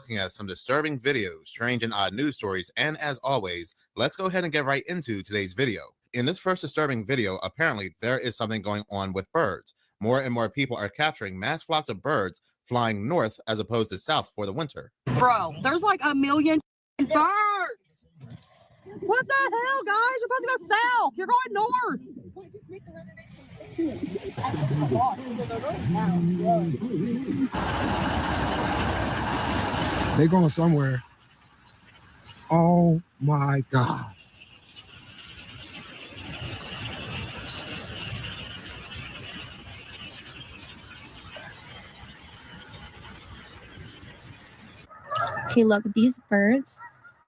looking at some disturbing videos, strange and odd news stories, and as always, let's go ahead and get right into today's video. In this first disturbing video, apparently there is something going on with birds. More and more people are capturing mass flocks of birds flying north as opposed to south for the winter. Bro, there's like a million birds. What the hell, guys? You're supposed to go south. You're going north. Just make the reservation. They're going somewhere. Oh my God. Okay, look, these birds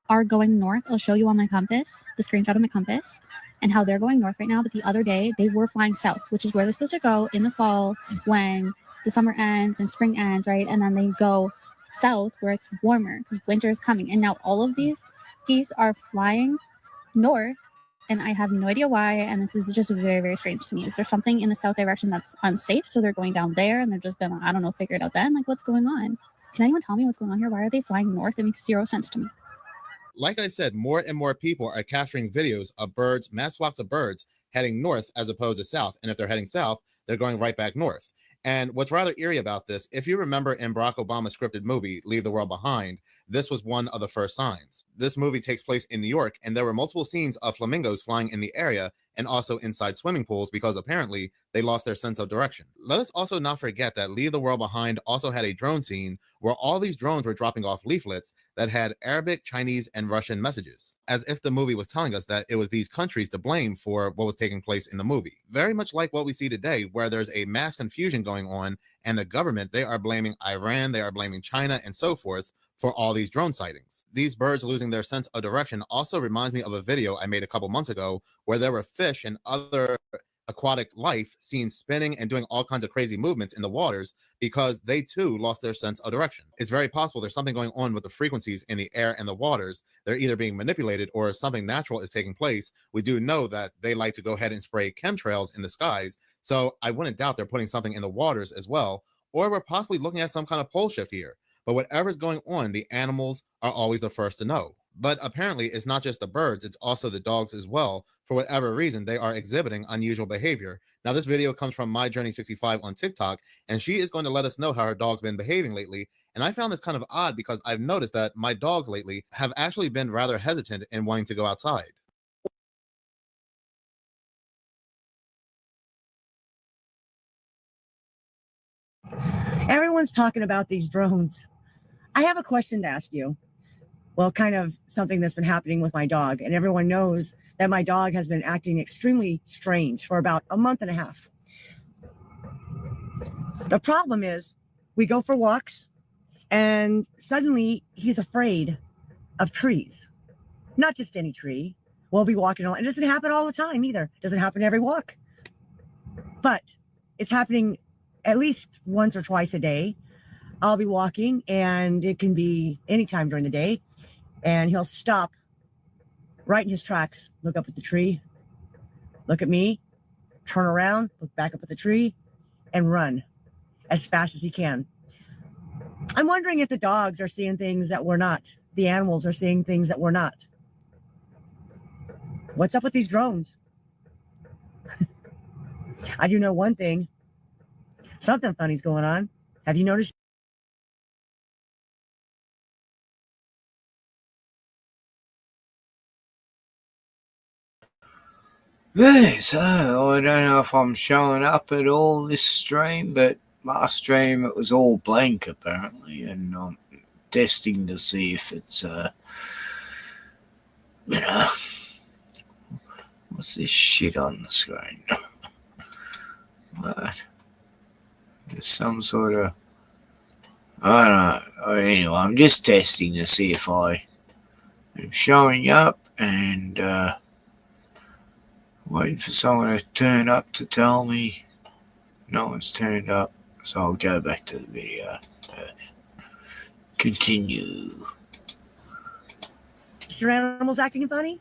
are going north. I'll show you on my compass, the screenshot of my compass, and how they're going north right now. But the other day, they were flying south, which is where they're supposed to go in the fall when the summer ends and spring ends, right? And then they go south where it's warmer because winter is coming. And now all of these geese are flying north, and I have no idea why. And this is just very, very strange to me. Is there something in the south direction that's unsafe? So they're going down there and they're just gonna, I don't know, figure it out then? Like, what's going on? Can anyone tell me what's going on here? Why are they flying north? It makes zero sense to me. Like I said, more and more people are capturing videos of birds, mass flocks of birds heading north as opposed to south. And if they're heading south, they're going right back north. And what's rather eerie about this, if you remember in Barack Obama's scripted movie, Leave the World Behind, this was one of the first signs. This movie takes place in New York, and there were multiple scenes of flamingos flying in the area and also inside swimming pools because apparently they lost their sense of direction. Let us also not forget that Leave the World Behind also had a drone scene where all these drones were dropping off leaflets that had Arabic, Chinese, and Russian messages, as if the movie was telling us that it was these countries to blame for what was taking place in the movie. Very much like what we see today, where there's a mass confusion going on, and the government, they are blaming Iran, they are blaming China, and so forth for all these drone sightings. These birds losing their sense of direction also reminds me of a video I made a couple months ago where there were fish and other aquatic life seen spinning and doing all kinds of crazy movements in the waters because they too lost their sense of direction. It's very possible there's something going on with the frequencies in the air and the waters. They're either being manipulated or something natural is taking place. We do know that they like to go ahead and spray chemtrails in the skies, so I wouldn't doubt they're putting something in the waters as well, or we're possibly looking at some kind of pole shift here. But whatever's going on, the animals are always the first to know. But apparently, it's not just the birds, it's also the dogs as well. For whatever reason, they are exhibiting unusual behavior. Now, this video comes from My Journey 65 on TikTok, and she is going to let us know how her dog's been behaving lately. And I found this kind of odd because I've noticed that my dogs lately have actually been rather hesitant in wanting to go outside. Everyone's talking about these drones. I have a question to ask you. Well, kind of something that's been happening with my dog. And everyone knows that my dog has been acting extremely strange for about a month and a half. The problem is we go for walks and suddenly he's afraid of trees. Not just any tree. We'll be walking along. It doesn't happen all the time either. It doesn't happen every walk. But it's happening at least once or twice a day. I'll be walking, and it can be anytime during the day, and he'll stop right in his tracks, look up at the tree, look at me, turn around, look back up at the tree, and run as fast as he can. I'm wondering if the dogs are seeing things that we're not. The animals are seeing things that we're not. What's up with these drones? I do know one thing. Something funny's going on. Have you noticed? Yeah, so I don't know if I'm showing up at all this stream, but last stream it was all blank apparently, and I'm testing to see if it's what's this shit on the screen? What? There's some sort of, I don't know. Anyway, I'm just testing to see if I am showing up, and waiting for someone to turn up to tell me no one's turned up, so I'll go back to the video. Continue. Your animals acting funny?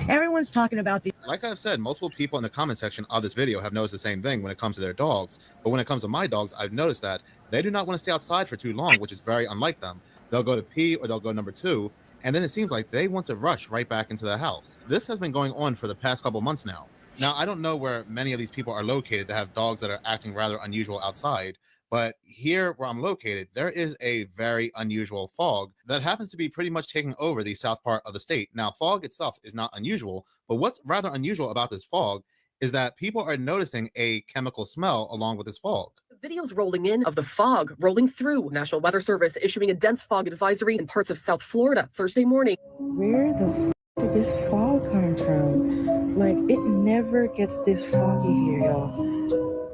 Everyone's talking about the Like I've said, multiple people in the comment section of this video have noticed the same thing when it comes to their dogs. But when it comes to my dogs, I've noticed that they do not want to stay outside for too long, which is very unlike them. They'll go to pee or they'll go number two, and then it seems like they want to rush right back into the house. This has been going on for the past couple months now. Now, I don't know where many of these people are located that have dogs that are acting rather unusual outside, but here where I'm located, there is a very unusual fog that happens to be pretty much taking over the south part of the state. Now, fog itself is not unusual, but what's rather unusual about this fog is that people are noticing a chemical smell along with this fog. Videos rolling in of the fog rolling through. National Weather Service issuing a dense fog advisory in parts of South Florida Thursday morning. Where the did this fog come from? Like, it never gets this foggy here, y'all.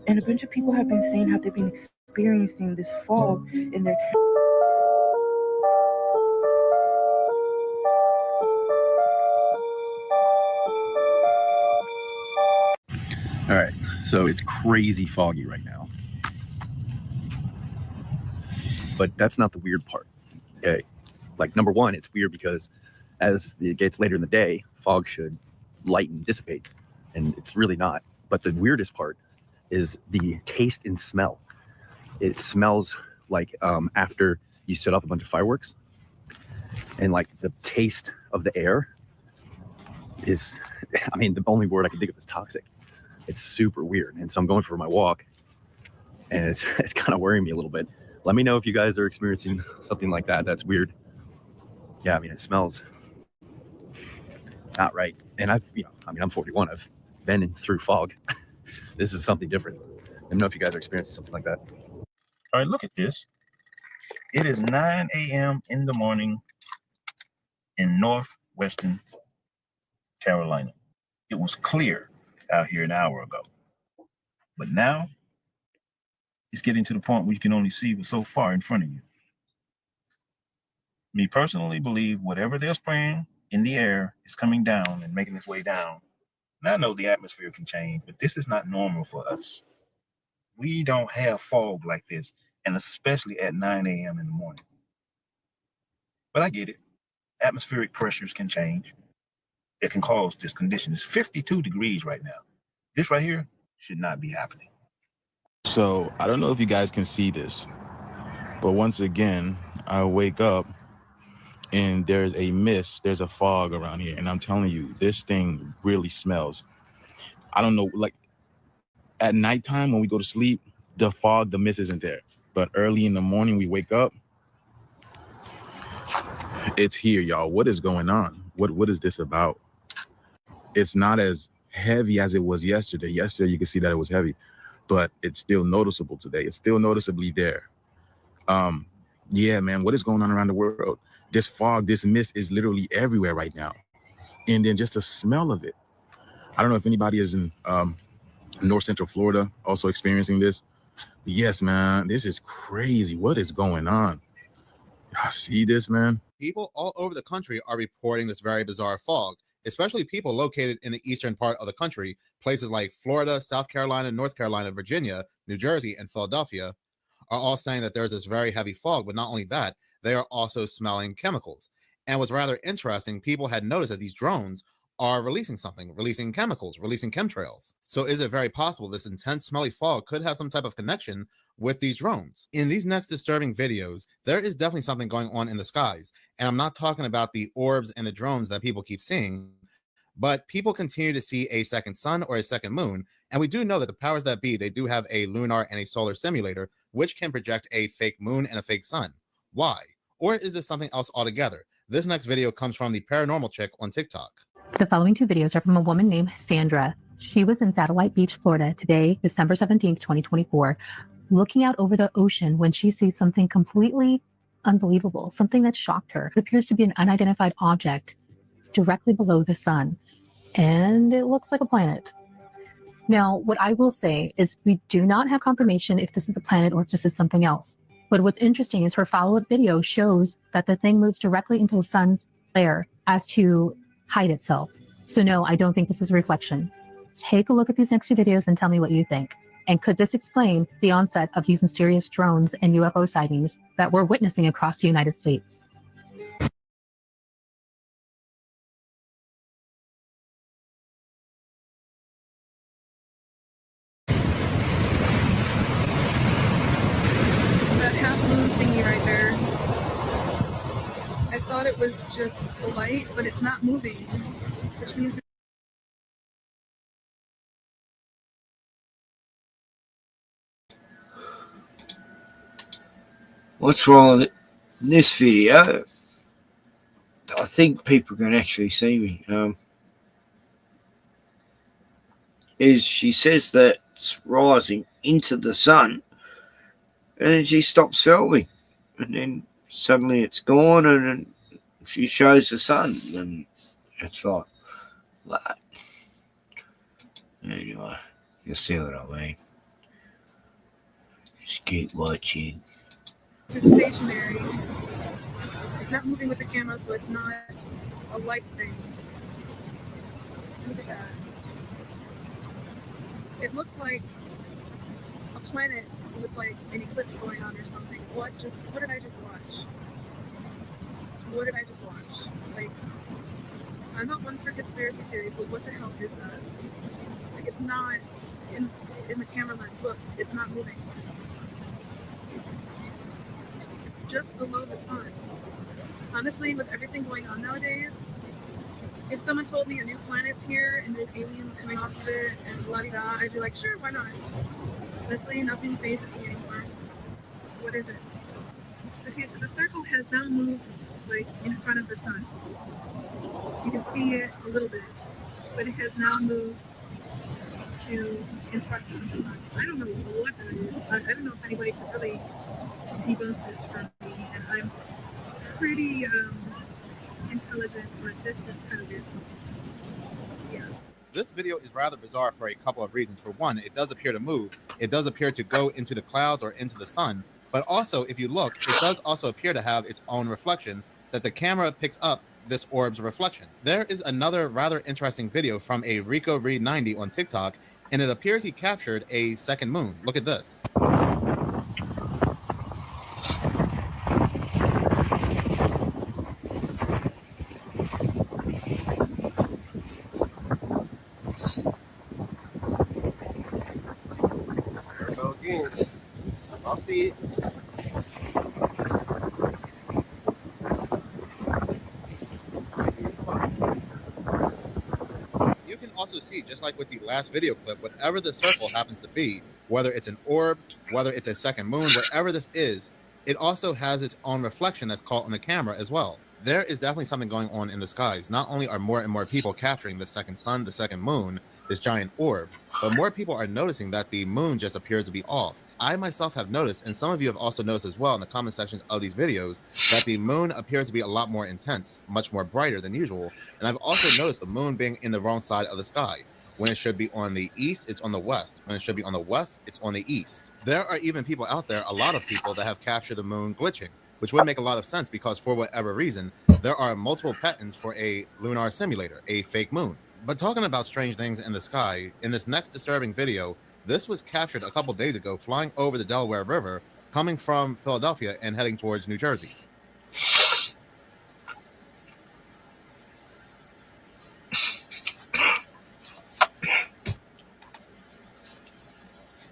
And a bunch of people have been saying how they've been experiencing this fog in their All right, so it's crazy foggy right now. But that's not the weird part. Okay. Like, number one, it's weird because as it gets later in the day, fog should lighten, dissipate, and it's really not. But the weirdest part is the taste and smell. It smells like after you set off a bunch of fireworks, and like the taste of the air is, I mean, the only word I can think of is toxic. It's super weird. And so I'm going for my walk, and it's kind of worrying me a little bit. Let me know if you guys are experiencing something like that. That's weird. Yeah, I mean, it smells not right. And I'm 41. I've been through fog. This is something different. Let me know if you guys are experiencing something like that. All right, look at this. It is 9 a.m. in the morning in northwestern Carolina. It was clear out here an hour ago. But now it's getting to the point where you can only see what's so far in front of you. Me personally believe whatever they're spraying in the air is coming down and making its way down. And I know the atmosphere can change, but this is not normal for us. We don't have fog like this, and especially at 9 a.m. in the morning. But I get it. Atmospheric pressures can change. It can cause this condition. It's 52 degrees right now. This right here should not be happening. So I don't know if you guys can see this, but once again, I wake up and there's a mist, there's a fog around here. And I'm telling you, this thing really smells. I don't know, like at nighttime when we go to sleep, the fog, the mist isn't there. But early in the morning, we wake up, it's here, y'all. What is going on? What is this about? It's not as heavy as it was yesterday. Yesterday, you could see that it was heavy, but it's still noticeable today. It's still noticeably there. Yeah, man, what is going on around the world? This fog, this mist is literally everywhere right now. And then just the smell of it. I don't know if anybody is in North Central Florida also experiencing this. Yes, man, this is crazy. What is going on? I see this, man. People all over the country are reporting this very bizarre fog, especially people located in the eastern part of the country. Places like Florida, South Carolina, North Carolina, Virginia, New Jersey, and Philadelphia are all saying that there's this very heavy fog. But not only that, they are also smelling chemicals. And what's rather interesting, people had noticed that these drones are releasing something, releasing chemicals, releasing chemtrails. So is it very possible this intense smelly fog could have some type of connection with these drones? In these next disturbing videos, there is definitely something going on in the skies. And I'm not talking about the orbs and the drones that people keep seeing, but people continue to see a second sun or a second moon. And we do know that the powers that be, they do have a lunar and a solar simulator, which can project a fake moon and a fake sun. Why? Or is this something else altogether? This next video comes from the Paranormal Chick on TikTok. The following two videos are from a woman named Sandra. She was in Satellite Beach, Florida today, December 17th, 2024, looking out over the ocean when she sees something completely unbelievable, something that shocked her. It appears to be an unidentified object directly below the sun, and it looks like a planet. Now, what I will say is we do not have confirmation if this is a planet or if this is something else. But what's interesting is her follow-up video shows that the thing moves directly into the sun's flare as to hide itself. So no, I don't think this is a reflection. Take a look at these next two videos and tell me what you think. And could this explain the onset of these mysterious drones and UFO sightings that we're witnessing across the United States? thought it was just a light, but it's not moving, which means What's wrong with this video? I think people can actually see me. Is she says that it's rising into the sun, and then she stops filming, and then suddenly it's gone, and then she shows the sun, and it's like that. Anyway, you see what I mean. Just keep watching. it's stationary. It's not moving with the camera, so it's not a light thing. Look at that. It looks like a planet with like an eclipse going on or something. What did I just watch? What did I just watch? Like, I'm not one for conspiracy theories, but what the hell is that? Like, it's not in the camera lens. Look, it's not moving. It's just below the sun. Honestly, with everything going on nowadays, if someone told me a new planet's here and there's aliens coming off of it and blah-de-da, I'd be like, sure, why not? Honestly, nothing phases me anymore. What is it? Okay, so the circle has now moved, like, in front of the sun. You can see it a little bit, but it has now moved to in front of the sun. I don't know what that is. I don't know if anybody could really debunk this for me, and I'm pretty intelligent, but this is kind of weird. Yeah. This video is rather bizarre for a couple of reasons. For one, it does appear to move. It does appear to go into the clouds or into the sun. But also, if you look, it does also appear to have its own reflection, that the camera picks up this orb's reflection. There is another rather interesting video from a Rico Reed 90 on TikTok, and it appears he captured a second moon. Look at this. I'll see it. You can also see, just like with the last video clip, whatever the circle happens to be, whether it's an orb, whether it's a second moon, whatever this is, it also has its own reflection that's caught on the camera as well. There is definitely something going on in the skies. Not only are more and more people capturing the second sun, the second moon, this giant orb, but more people are noticing that the moon just appears to be off. I myself have noticed, and some of you have also noticed as well in the comment sections of these videos, that the moon appears to be a lot more intense, much more brighter than usual. And I've also noticed the moon being in the wrong side of the sky. When it should be on the east, it's on the west. When it should be on the west, it's on the east. There are even people out there, a lot of people, that have captured the moon glitching, which would make a lot of sense because for whatever reason, there are multiple patents for a lunar simulator, a fake moon. But talking about strange things in the sky, in this next disturbing video, this was captured a couple days ago flying over the Delaware River, coming from Philadelphia and heading towards New Jersey.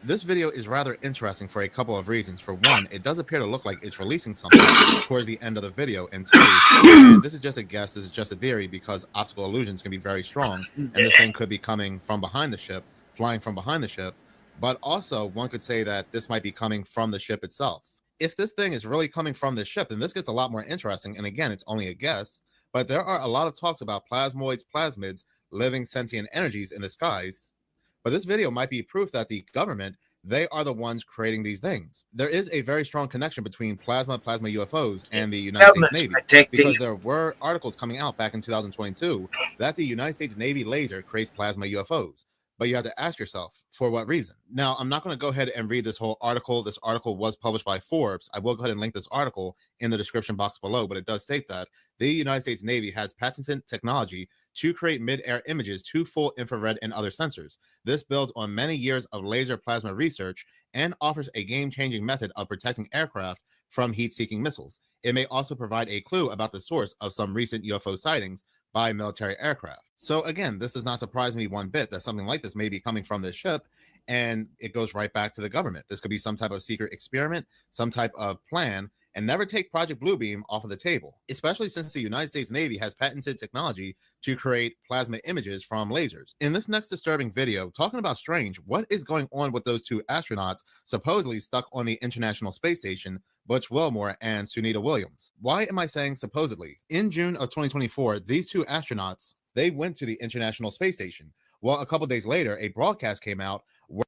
This video is rather interesting for a couple of reasons. For one, it does appear to look like it's releasing something towards the end of the video. And two, this is just a guess, this is just a theory because optical illusions can be very strong. And this thing could be coming from behind the ship, flying from behind the ship. But also, one could say that this might be coming from the ship itself. If this thing is really coming from the ship, then this gets a lot more interesting. And again, it's only a guess. But there are a lot of talks about plasmoids, plasmids, living sentient energies in the skies. But this video might be proof that the government, they are the ones creating these things. There is a very strong connection between plasma UFOs and the United States Navy, because there were articles coming out back in 2022 that the United States Navy laser creates plasma UFOs. But you have to ask yourself, for what reason? Now, I'm not going to go ahead and read this whole article. This article was published by Forbes. I will go ahead and link this article in the description box below, but it does state that the United States Navy has patented technology to create mid-air images to full infrared and other sensors. This builds on many years of laser plasma research and offers a game-changing method of protecting aircraft from heat-seeking missiles. It may also provide a clue about the source of some recent UFO sightings by military aircraft. So again, this does not surprise me one bit that something like this may be coming from this ship, and it goes right back to the government. This could be some type of secret experiment, some type of plan, and never take Project Bluebeam off of the table, especially since the United States Navy has patented technology to create plasma images from lasers. In this next disturbing video, talking about Strange, what is going on with those two astronauts supposedly stuck on the International Space Station, Butch Wilmore and Sunita Williams? Why am I saying supposedly? In June of 2024, these two astronauts, they went to the International Space Station. Well, a couple days later, a broadcast came out where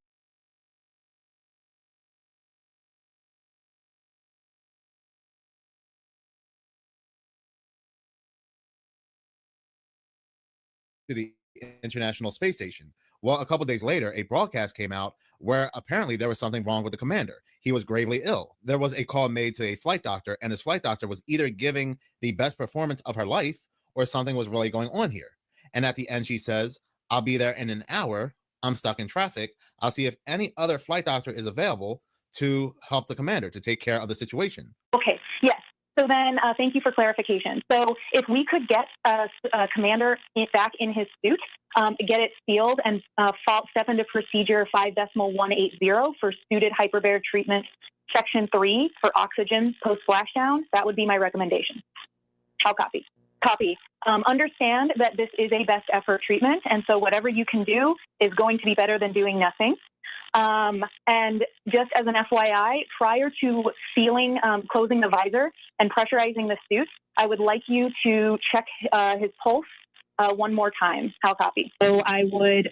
to the International Space Station. Well, a couple days later, a broadcast came out where apparently there was something wrong with the commander. He was gravely ill. There was a call made to a flight doctor, and this flight doctor was either giving the best performance of her life or something was really going on here. And at the end, she says, "I'll be there in an hour. I'm stuck in traffic. I'll see if any other flight doctor is available to help the commander, to take care of the situation." Okay, yes. So then thank you for clarification. So if we could get Commander back in his suit, get it sealed, and step into procedure 5.180 for suited hyperbaric treatment, section 3 for oxygen post-splashdown, that would be my recommendation. I'll copy. Copy. Understand that this is a best effort treatment, and so whatever you can do is going to be better than doing nothing. And just as an FYI, prior to sealing, closing the visor and pressurizing the suit, I would like you to check his pulse one more time. How copy? So I would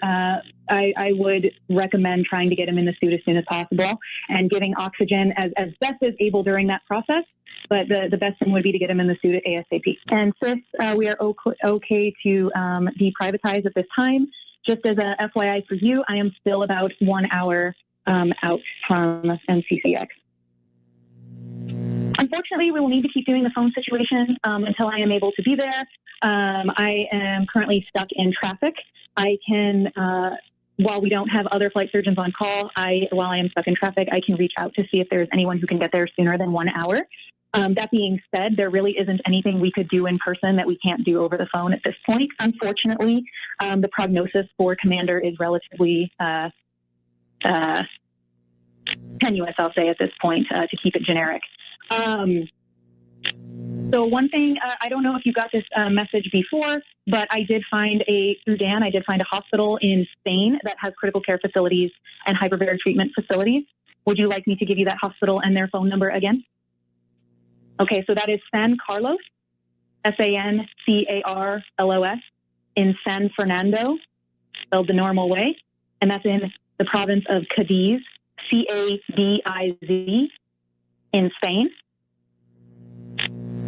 recommend trying to get him in the suit as soon as possible and giving oxygen as best as able during that process. But the best thing would be to get him in the suit at ASAP. And sis, we are okay to deprivatize at this time. Just as a FYI for you, I am still about 1 hour out from NCCX. Unfortunately, we will need to keep doing the phone situation until I am able to be there. I am currently stuck in traffic. I can, while we don't have other flight surgeons on call, while I am stuck in traffic, I can reach out to see if there's anyone who can get there sooner than 1 hour. That being said, there really isn't anything we could do in person that we can't do over the phone at this point. Unfortunately, the prognosis for Commander is relatively tenuous, I'll say, at this point, to keep it generic. So one thing, I don't know if you got this message before, but I did find through Dan, I did find a hospital in Spain that has critical care facilities and hyperbaric treatment facilities. Would you like me to give you that hospital and their phone number again? Okay, so that is San Carlos, Sancarlos, in San Fernando, spelled the normal way, and that's in the province of Cadiz, Cadiz, in Spain.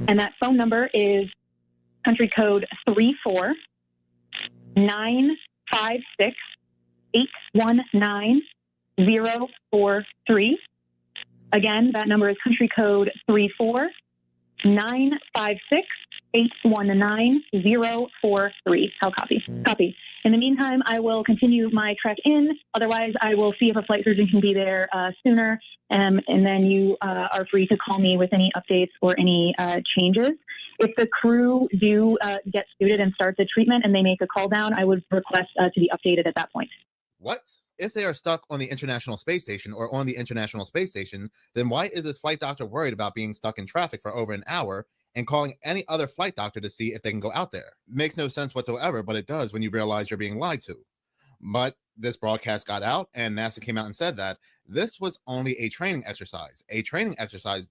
And that phone number is country code 34-956-819-043. Again, that number is country code 34-956-819-043. How copy? Copy. In the meantime, I will continue my trek in. Otherwise, I will see if a flight surgeon can be there sooner. And then you are free to call me with any updates or any changes. If the crew do get suited and start the treatment and they make a call down, I would request to be updated at that point. What? If they are stuck on the International Space Station or on the International Space Station, then why is this flight doctor worried about being stuck in traffic for over an hour and calling any other flight doctor to see if they can go out there? Makes no sense whatsoever, but it does when you realize you're being lied to. But this broadcast got out and NASA came out and said that this was only a training exercise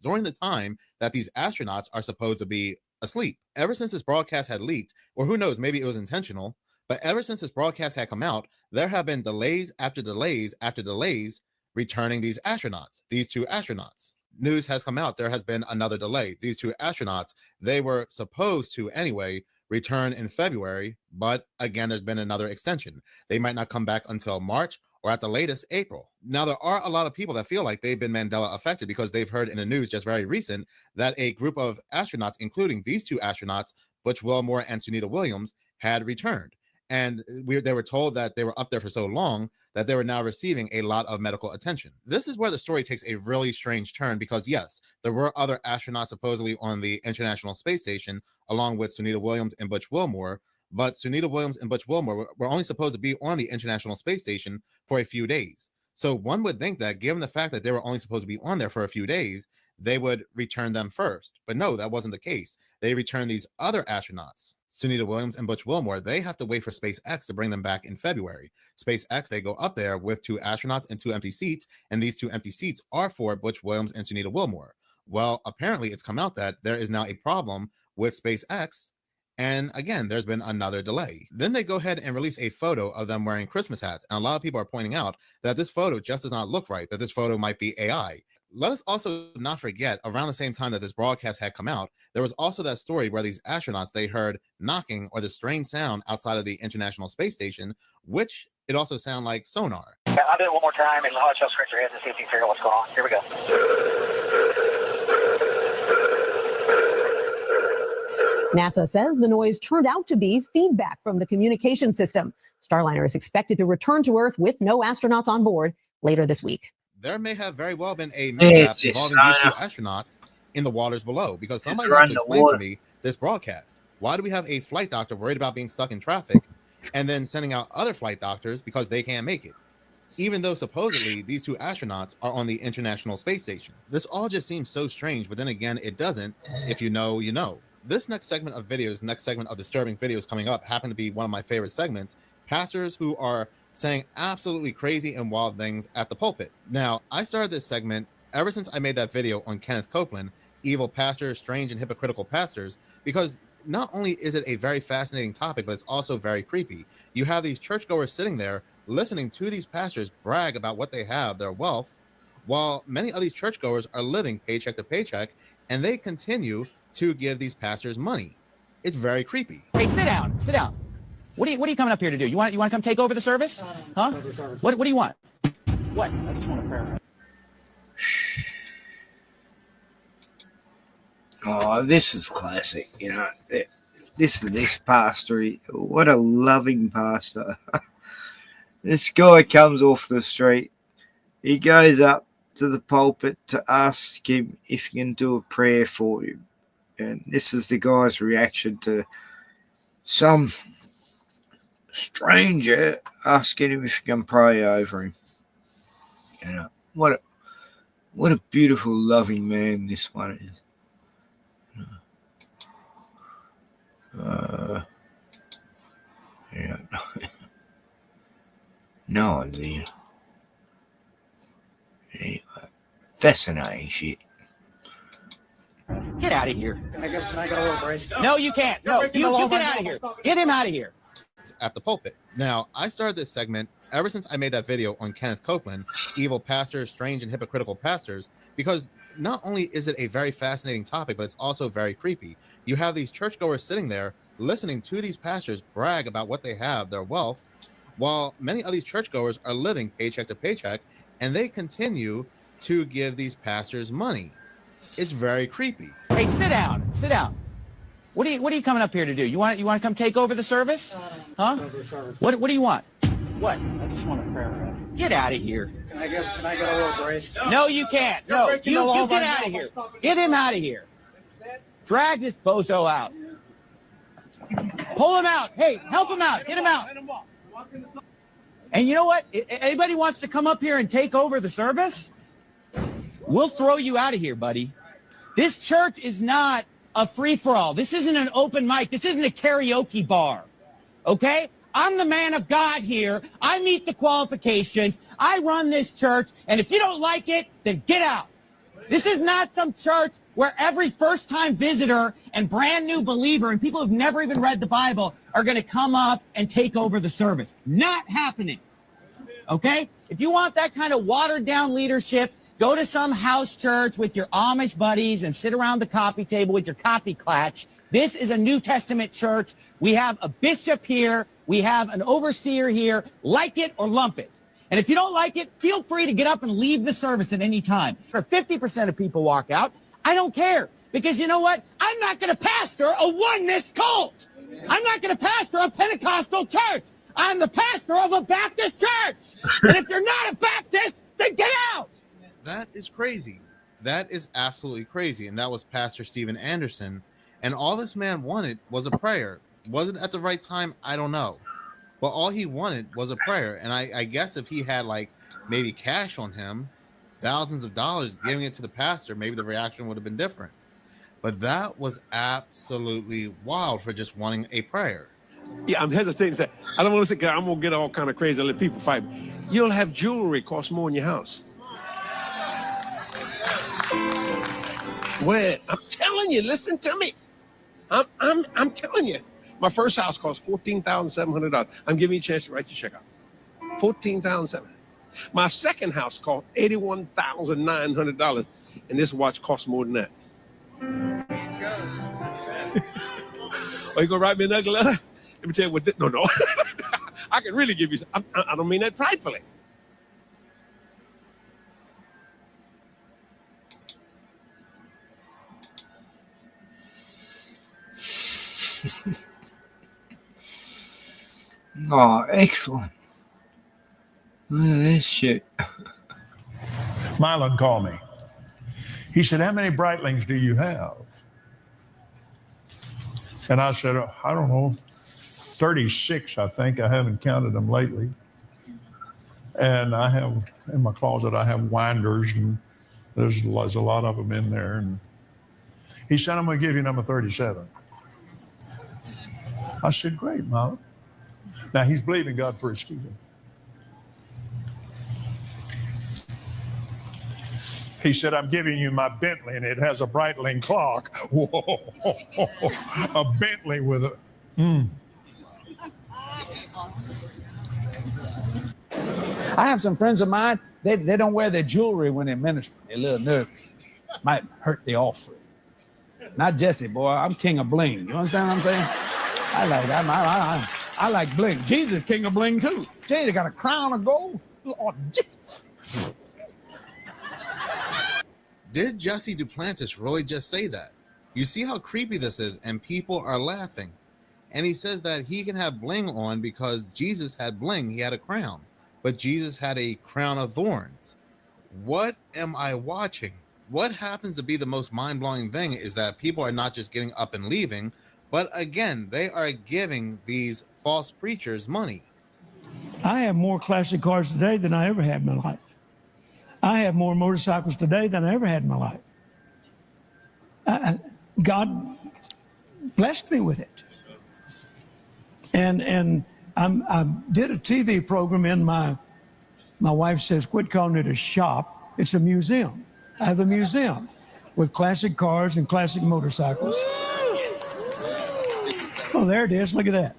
during the time that these astronauts are supposed to be asleep. Ever since this broadcast had leaked, or who knows, maybe it was intentional, but ever since this broadcast had come out, there have been delays after delays after delays returning these astronauts, these two astronauts. News has come out, there has been another delay. These two astronauts, they were supposed to anyway return in February, but again, there's been another extension. They might not come back until March or at the latest April. Now, there are a lot of people that feel like they've been Mandela affected because they've heard in the news just very recent that a group of astronauts, including these two astronauts, Butch Wilmore and Sunita Williams, had returned. And they were told that they were up there for so long that they were now receiving a lot of medical attention. This is where the story takes a really strange turn because, yes, there were other astronauts supposedly on the International Space Station, along with Sunita Williams and Butch Wilmore, but Sunita Williams and Butch Wilmore were only supposed to be on the International Space Station for a few days. So one would think that given the fact that they were only supposed to be on there for a few days, they would return them first. But no, that wasn't the case. They returned these other astronauts, Sunita Williams and Butch Wilmore. They have to wait for SpaceX to bring them back in February. SpaceX, they go up there with 2 astronauts and 2 empty seats, and these 2 empty seats are for Butch Williams and Sunita Wilmore. Well, apparently it's come out that there is now a problem with SpaceX, and again, there's been another delay. Then they go ahead and release a photo of them wearing Christmas hats, and a lot of people are pointing out that this photo just does not look right, that this photo might be AI. Let us also not forget, around the same time that this broadcast had come out, there was also that story where these astronauts, they heard knocking or the strange sound outside of the International Space Station, which it also sounded like sonar. Yeah, I'll do it one more time, and I'll let y'all scratch your heads and see if you can figure out what's going on. Here we go. NASA says the noise turned out to be feedback from the communication system. Starliner is expected to return to Earth with no astronauts on board later this week. There may have very well been a mishap involving these 2 astronauts in the waters below, because somebody has to explain to me this broadcast. Why do we have a flight doctor worried about being stuck in traffic and then sending out other flight doctors because they can't make it, even though supposedly these 2 astronauts are on the International Space Station? This all just seems so strange, but then again, it doesn't. If you know, you know. This next segment of videos, next segment of disturbing videos coming up, happen to be one of my favorite segments. Pastors who are saying absolutely crazy and wild things at the pulpit. Now, I started this segment ever since I made that video on Kenneth Copeland, Evil Pastors, Strange and Hypocritical Pastors, because not only is it a very fascinating topic, but it's also very creepy. You have these churchgoers sitting there listening to these pastors brag about what they have, their wealth, while many of these churchgoers are living paycheck to paycheck, and they continue to give these pastors money. It's very creepy. Hey, sit down, sit down. What are you coming up here to do? You want to come take over the service? Huh? What do you want? What? I just want a prayer. Oh, this is classic. You know, this pastor, what a loving pastor. This guy comes off the street. He goes up to the pulpit to ask him if he can do a prayer for him. And this is the guy's reaction to some stranger asking him if he can pray over him. You know, what a beautiful, loving man this one is. Yeah. No idea. Anyway, fascinating shit. Get out of here. Can I get a little break? No, you can't. No, you get out of here. Get him out of here. At the pulpit. Now, I started this segment ever since I made that video on Kenneth Copeland, Evil Pastors, Strange and Hypocritical Pastors, because not only is it a very fascinating topic, but it's also very creepy. You have these churchgoers sitting there listening to these pastors brag about what they have, their wealth, while many of these churchgoers are living paycheck to paycheck, and they continue to give these pastors money. It's very creepy. Hey, sit down, sit down. What are you coming up here to do? You want to come take over the service? Huh? What do you want? What? I just want a prayer. Get out of here. Can I get a little break? No, you can't. No, you get out of here. Get him out of here. Drag this bozo out. Pull him out. Hey, help him out. Get him out. And you know what? If anybody wants to come up here and take over the service, we'll throw you out of here, buddy. This church is not a free-for-all. This isn't an open mic. This isn't a karaoke bar. Okay? I'm the man of God here. I meet the qualifications. I run this church. And if you don't like it, then get out. This is not some church where every first-time visitor and brand new believer and people who've never even read the Bible are going to come up and take over the service. Not happening. Okay? If you want that kind of watered-down leadership, go to some house church with your Amish buddies and sit around the coffee table with your coffee clutch. This is a New Testament church. We have a bishop here. We have an overseer here. Like it or lump it. And if you don't like it, feel free to get up and leave the service at any time. If 50% of people walk out, I don't care. Because you know what? I'm not going to pastor a oneness cult. I'm not going to pastor a Pentecostal church. I'm the pastor of a Baptist church. And if you're not a Baptist, then get out. That is crazy. That is absolutely crazy. And that was Pastor Steven Anderson. And all this man wanted was a prayer. Was it at the right time? I don't know. But all he wanted was a prayer. And I guess if he had like maybe cash on him, thousands of dollars, giving it to the pastor, maybe the reaction would have been different. But that was absolutely wild for just wanting a prayer. Yeah, I'm hesitating to say, I don't want to say, 'cause I'm going to get all kind of crazy and let people fight. You'll have jewelry cost more in your house. Where? I'm telling you, listen to me. I'm telling you. My first house cost $14,700. I'm giving you a chance to write your check out. $14,700. My second house cost $81,900, and this watch costs more than that. Oh, you gonna write me an ugly letter? Let me tell you what. No. I can really give you. I don't mean that pridefully. Oh, excellent. Look at this shit. Mylon called me. He said, how many Breitlings do you have? And I said, I don't know, 36, I think. I haven't counted them lately. And I have, in my closet, I have winders, and there's a lot of them in there. And he said, I'm going to give you number 37. I said, great, Mylon. Now, he's believing God for his healing. He said, I'm giving you my Bentley, and it has a Breitling clock. Whoa, a Bentley with a... I have some friends of mine, they don't wear their jewelry when they're ministering. They're a little nervous. Might hurt the offering. Not Jesse, boy. I'm king of bling. You understand what I'm saying? I like bling. Jesus is king of bling, too. Jesus got a crown of gold. Lord, Did Jesse Duplantis really just say that? You see how creepy this is, and people are laughing. And he says that he can have bling on because Jesus had bling. He had a crown, but Jesus had a crown of thorns. What am I watching? What happens to be the most mind-blowing thing is that people are not just getting up and leaving, but again, they are giving these false preachers money. I have more classic cars today than I ever had in my life. I have more motorcycles today than I ever had in my life. God blessed me with it. And I did a TV program in my wife says, quit calling it a shop. It's a museum. I have a museum with classic cars and classic motorcycles. Oh, there it is. Look at that.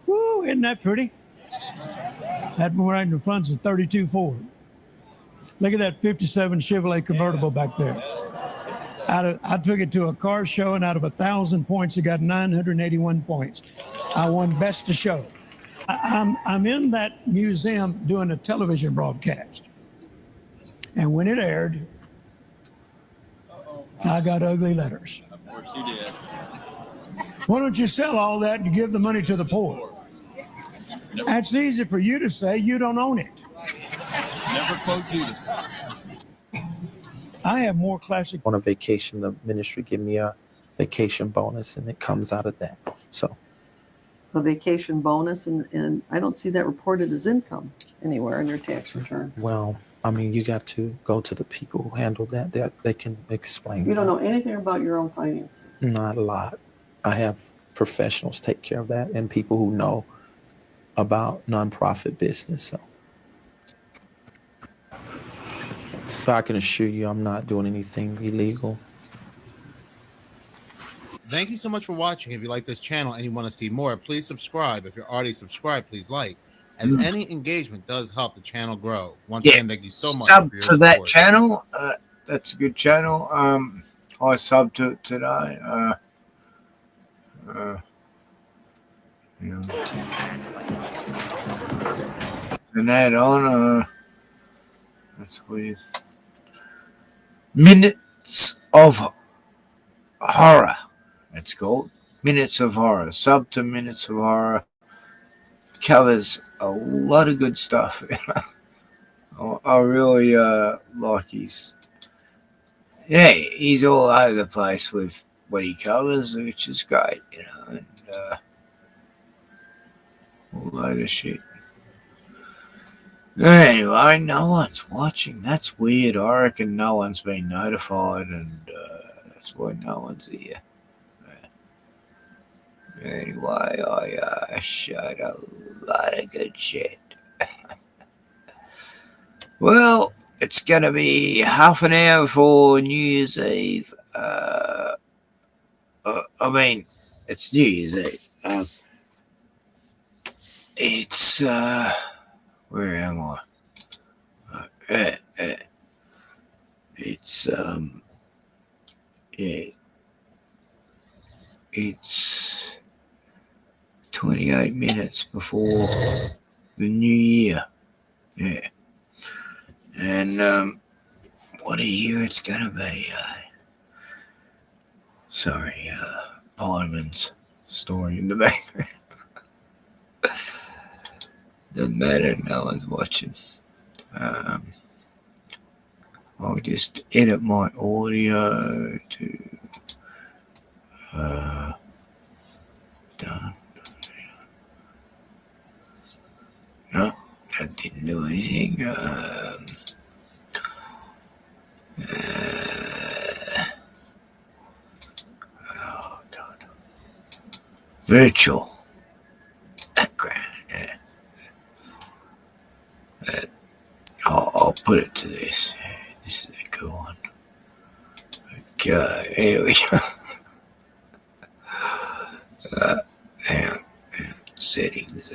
Woo, isn't that pretty? That one right in the front is a 32 Ford. Look at that 57 Chevrolet convertible back there. I took it to a car show, and out of 1,000 points, it got 981 points. I won best of show. I'm in that museum doing a television broadcast. And when it aired, I got ugly letters. Of course you did. Why don't you sell all that and give the money to the poor? Never. That's easy for you to say. You don't own it. Never quote Judas. I have more classic. On a vacation, the ministry give me a vacation bonus, and it comes out of that. So A vacation bonus, and I don't see that reported as income anywhere on your tax return. well, I mean, you got to go to the people who handle that. They can explain. You don't that. know anything about your own finances. Not a lot. I have professionals take care of that, and people who know about nonprofit business. So but I can assure you, I'm not doing anything illegal. Thank you so much for watching. If you like this channel and you want to see more, please subscribe. If you're already subscribed, please like, as any engagement does help the channel grow. Once again, thank you so much. Sub for your to that support. channel. That's a good channel. I subbed to it today. And add on. That's weird. Minutes of Horror. It's called Minutes of Horror. Sub to Minutes of Horror. Covers a lot of good stuff. I really like he's all over the place with what he covers, which is great, and all load of shit. Anyway, no one's watching. That's weird. I reckon no one's been notified, and that's why no one's here. Anyway, I showed a lot of good shit. Well, it's going to be half an hour for New Year's Eve. It's New Year's Eve. It's, where am I? It's, it's 28 minutes before the new year. Yeah. And what a year it's gonna be. Sorry, Parliament's story in the background. Doesn't matter, no one's watching. I'll just edit my audio to done. No, that didn't do anything. Oh God. Virtual background. Yeah. I'll put it to this. This is a good one. Okay, here we go. And settings.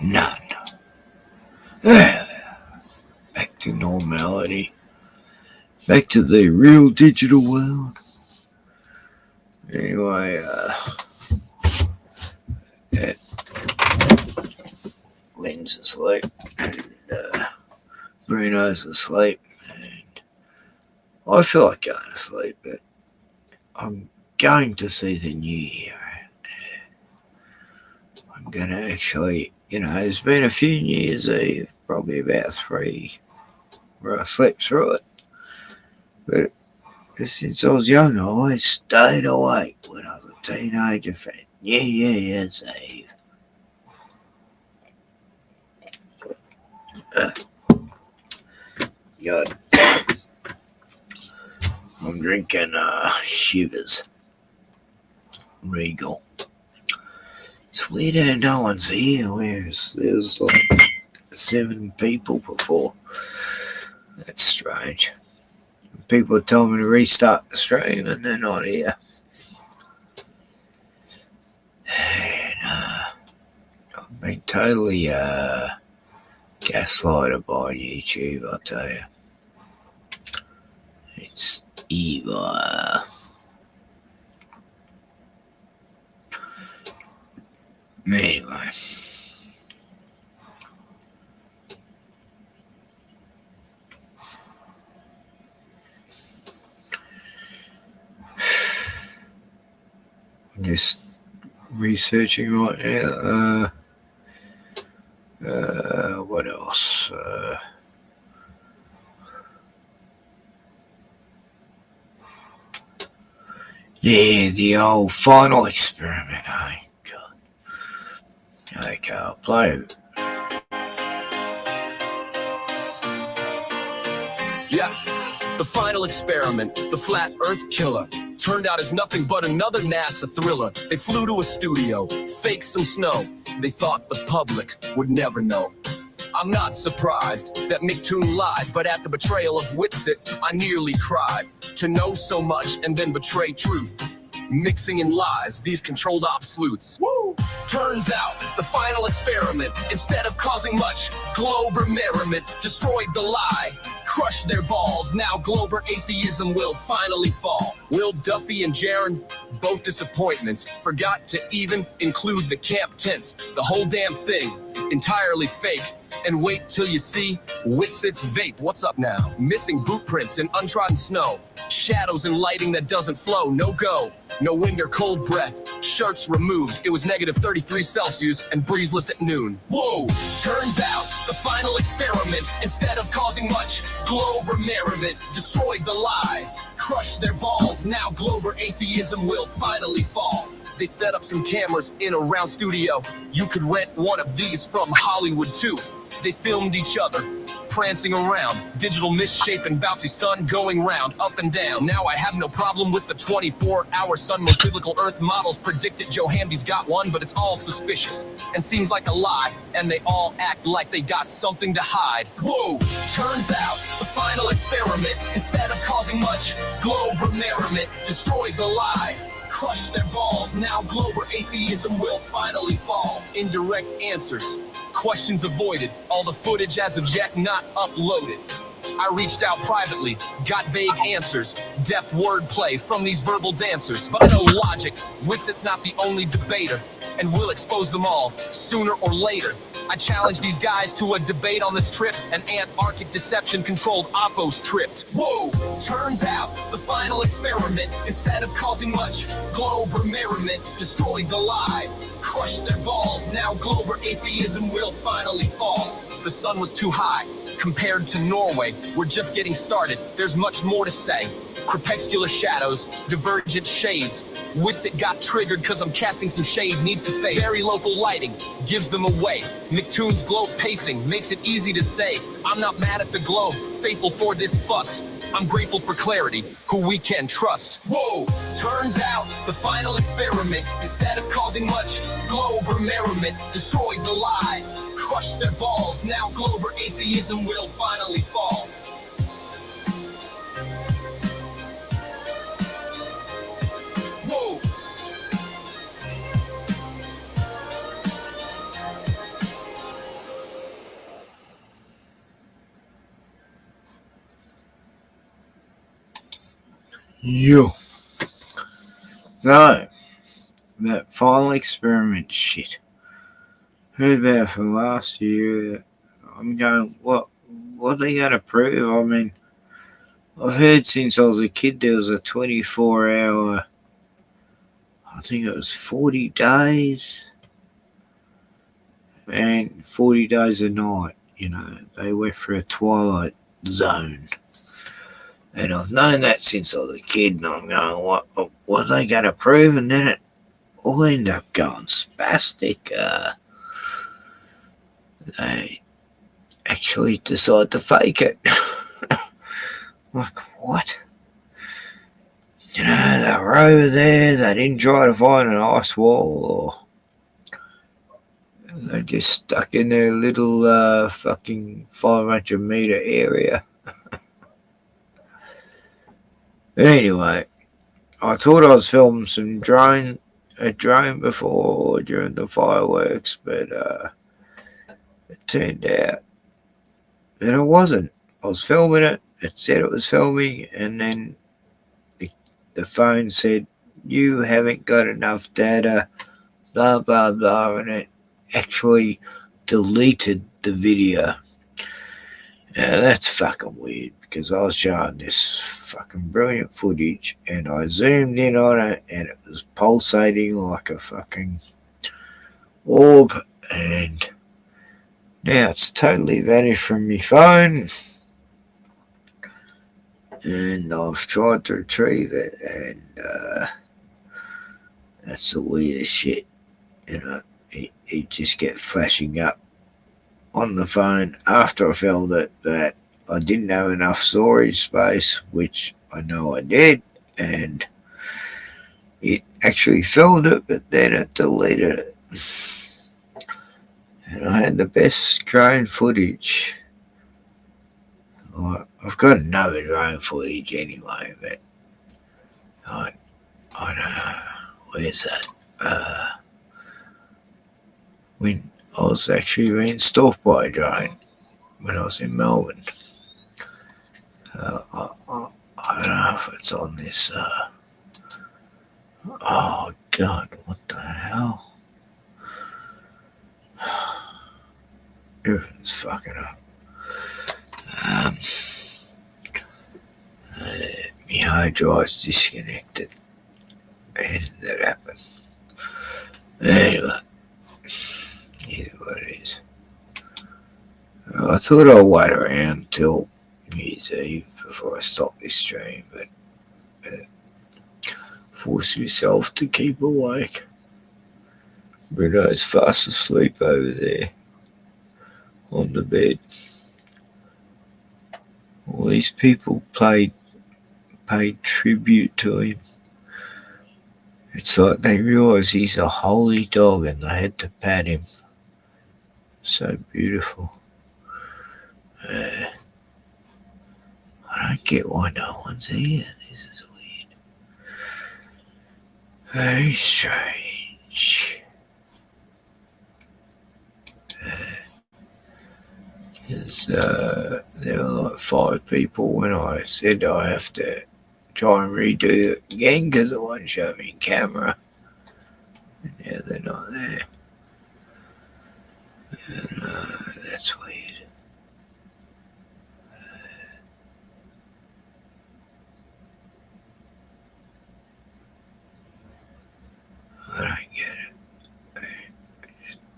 None. Back to normality. Back to the real digital world. Anyway, Lynn's asleep and Bruno's asleep, and I feel like going to sleep, but I'm going to see the new year. I'm going to actually, there's been a few New Year's Eve, probably about 3, where I slept through it. But since I was young, I always stayed awake when I was a teenager for New Year's Eve. God. I'm drinking Shivers Regal. It's weird how no one's here, whereas there's like 7 people before. That's strange. People are telling me to restart the stream and they're not here. And I've been totally gaslighted by YouTube, I'll tell you. It's evil. Anyway. I'm just researching right now. What else? Yeah, the old final experiment, God. Okay, I'll play it. Yeah, the final experiment, the flat earth killer, turned out as nothing but another NASA thriller. They flew to a studio, faked some snow. They thought the public would never know. I'm not surprised that Nicktoon lied, but at the betrayal of Witsit, I nearly cried. To know so much and then betray truth. Mixing in lies, these controlled op sleuths. Woo! Turns out, the final experiment, instead of causing much global merriment, destroyed the lie, crushed their balls. Now global atheism will finally fall. Will Duffy and Jaron, both disappointments, forgot to even include the camp tents. The whole damn thing, entirely fake. And wait till you see Witsit's vape. What's up now? Missing boot prints in untrodden snow. Shadows and lighting that doesn't flow. No go. No wind or cold breath. Shirts removed. It was negative 33 Celsius and breezeless at noon. Whoa! Turns out the final experiment, instead of causing much global merriment, destroyed the lie. Crushed their balls. Now global atheism will finally fall. They set up some cameras in a round studio. You could rent one of these from Hollywood too. They filmed each other prancing around, digital misshapen bouncy sun going round, up and down. Now I have no problem with the 24-hour sun. Most biblical earth models predicted Joe Hamby's got one, but it's all suspicious and seems like a lie, and they all act like they got something to hide. Whoa! Turns out the final experiment, instead of causing much globe or merriment, destroyed the lie. Crush their balls, now global atheism will finally fall. Indirect answers, questions avoided, all the footage as of yet not uploaded. I reached out privately, got vague answers, deft wordplay from these verbal dancers. But I know logic, Witsit's not the only debater, and we'll expose them all, sooner or later. I challenge these guys to a debate on this trip, an Antarctic deception-controlled Oppos tripped. Whoa! Turns out, the final experiment, instead of causing much globe or merriment, destroyed the lie. Crushed their balls, now global atheism will finally fall. The sun was too high, compared to Norway. We're just getting started, there's much more to say. Crepuscular shadows, divergent shades. Witsit got triggered cause I'm casting some shade, needs to fade. Very local lighting, gives them away. Nicktoons globe pacing, makes it easy to say. I'm not mad at the globe, faithful for this fuss. I'm grateful for clarity, who we can trust. Whoa! Turns out, the final experiment, instead of causing much globe or merriment, destroyed the lie. Crushed their balls, now global atheism will finally fall. Whoa! You. So, that final experiment shit. Heard about it for last year. I'm going, what are they going to prove? I mean, I've heard since I was a kid there was a 24-hour, I think it was 40 days, and 40 days a night, you know, they went for a twilight zone. And I've known that since I was a kid, and I'm going, what are they going to prove? And then it all ended up going spastic. They actually decide to fake it. Like, what? You know, they were over there, they didn't try to find an ice wall, or they just stuck in their little fucking 500 meter area. Anyway, I thought I was filming a drone before during the fireworks, but it turned out that it wasn't. I was filming it, it said it was filming, and then the phone said, you haven't got enough data, blah, blah, blah, and it actually deleted the video. Now, that's fucking weird, because I was showing this fucking brilliant footage, and I zoomed in on it, and it was pulsating like a fucking orb, and now it's totally vanished from my phone, and I've tried to retrieve it, and that's the weirdest shit. You know, it just get flashing up on the phone after I filmed it that I didn't have enough storage space, which I know I did, and it actually filmed it, but then it deleted it. And I had the best drone footage. I've got another drone footage anyway, but I don't know. Where's that? When I was actually being stalked by a drone when I was in Melbourne. I don't know if it's on this. Oh, God, what the hell? Everything's fucking up. My hard drive's disconnected. How did that happen? Anyway, here's what it is. I thought I'd wait around till New Year's Eve before I stop this stream, but force myself to keep awake. But I was fast asleep over there on the bed. All these people paid tribute to him. It's like they realize he's a holy dog and they had to pat him. So beautiful. I don't get why no one's here. This is weird. Very strange. There were like 5 people when I said I have to try and redo it again because it won't show me camera. And now they're not there. And, that's weird. I don't get it.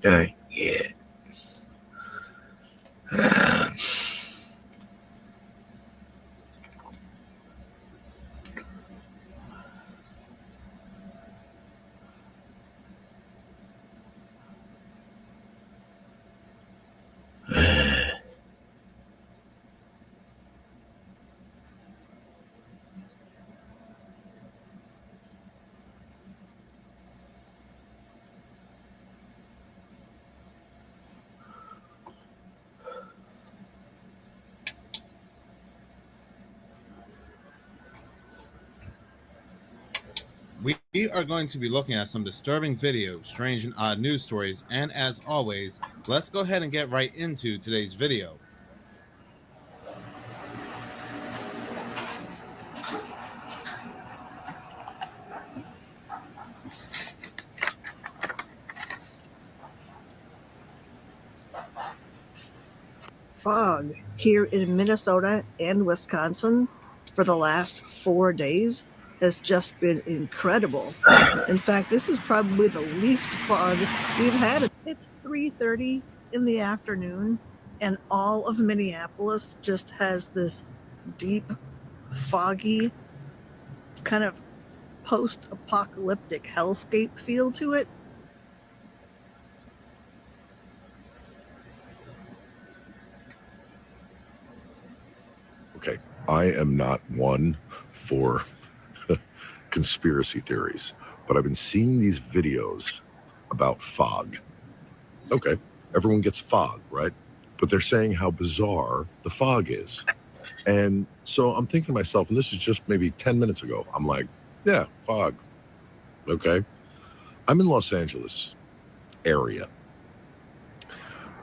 I don't get it. We are going to be looking at some disturbing videos, strange and odd news stories, and as always, let's go ahead and get right into today's video. Fog here in Minnesota and Wisconsin for the last 4 days has just been incredible. In fact, this is probably the least fog we've had. It's 3:30 in the afternoon, and all of Minneapolis just has this deep, foggy, kind of post-apocalyptic hellscape feel to it. Okay, I am not one for conspiracy theories, but I've been seeing these videos about fog. Okay, everyone gets fog, right? But they're saying how bizarre the fog is. And so I'm thinking to myself, and this is just maybe 10 minutes ago, I'm like, yeah, fog. Okay. I'm in Los Angeles area.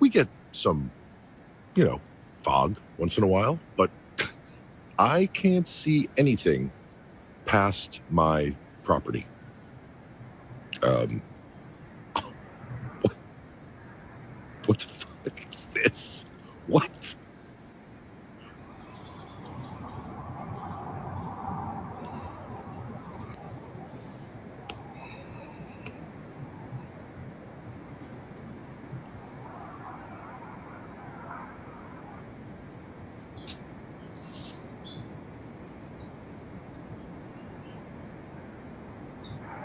We get some, fog once in a while, but I can't see anything past my property. What the fuck is this? What?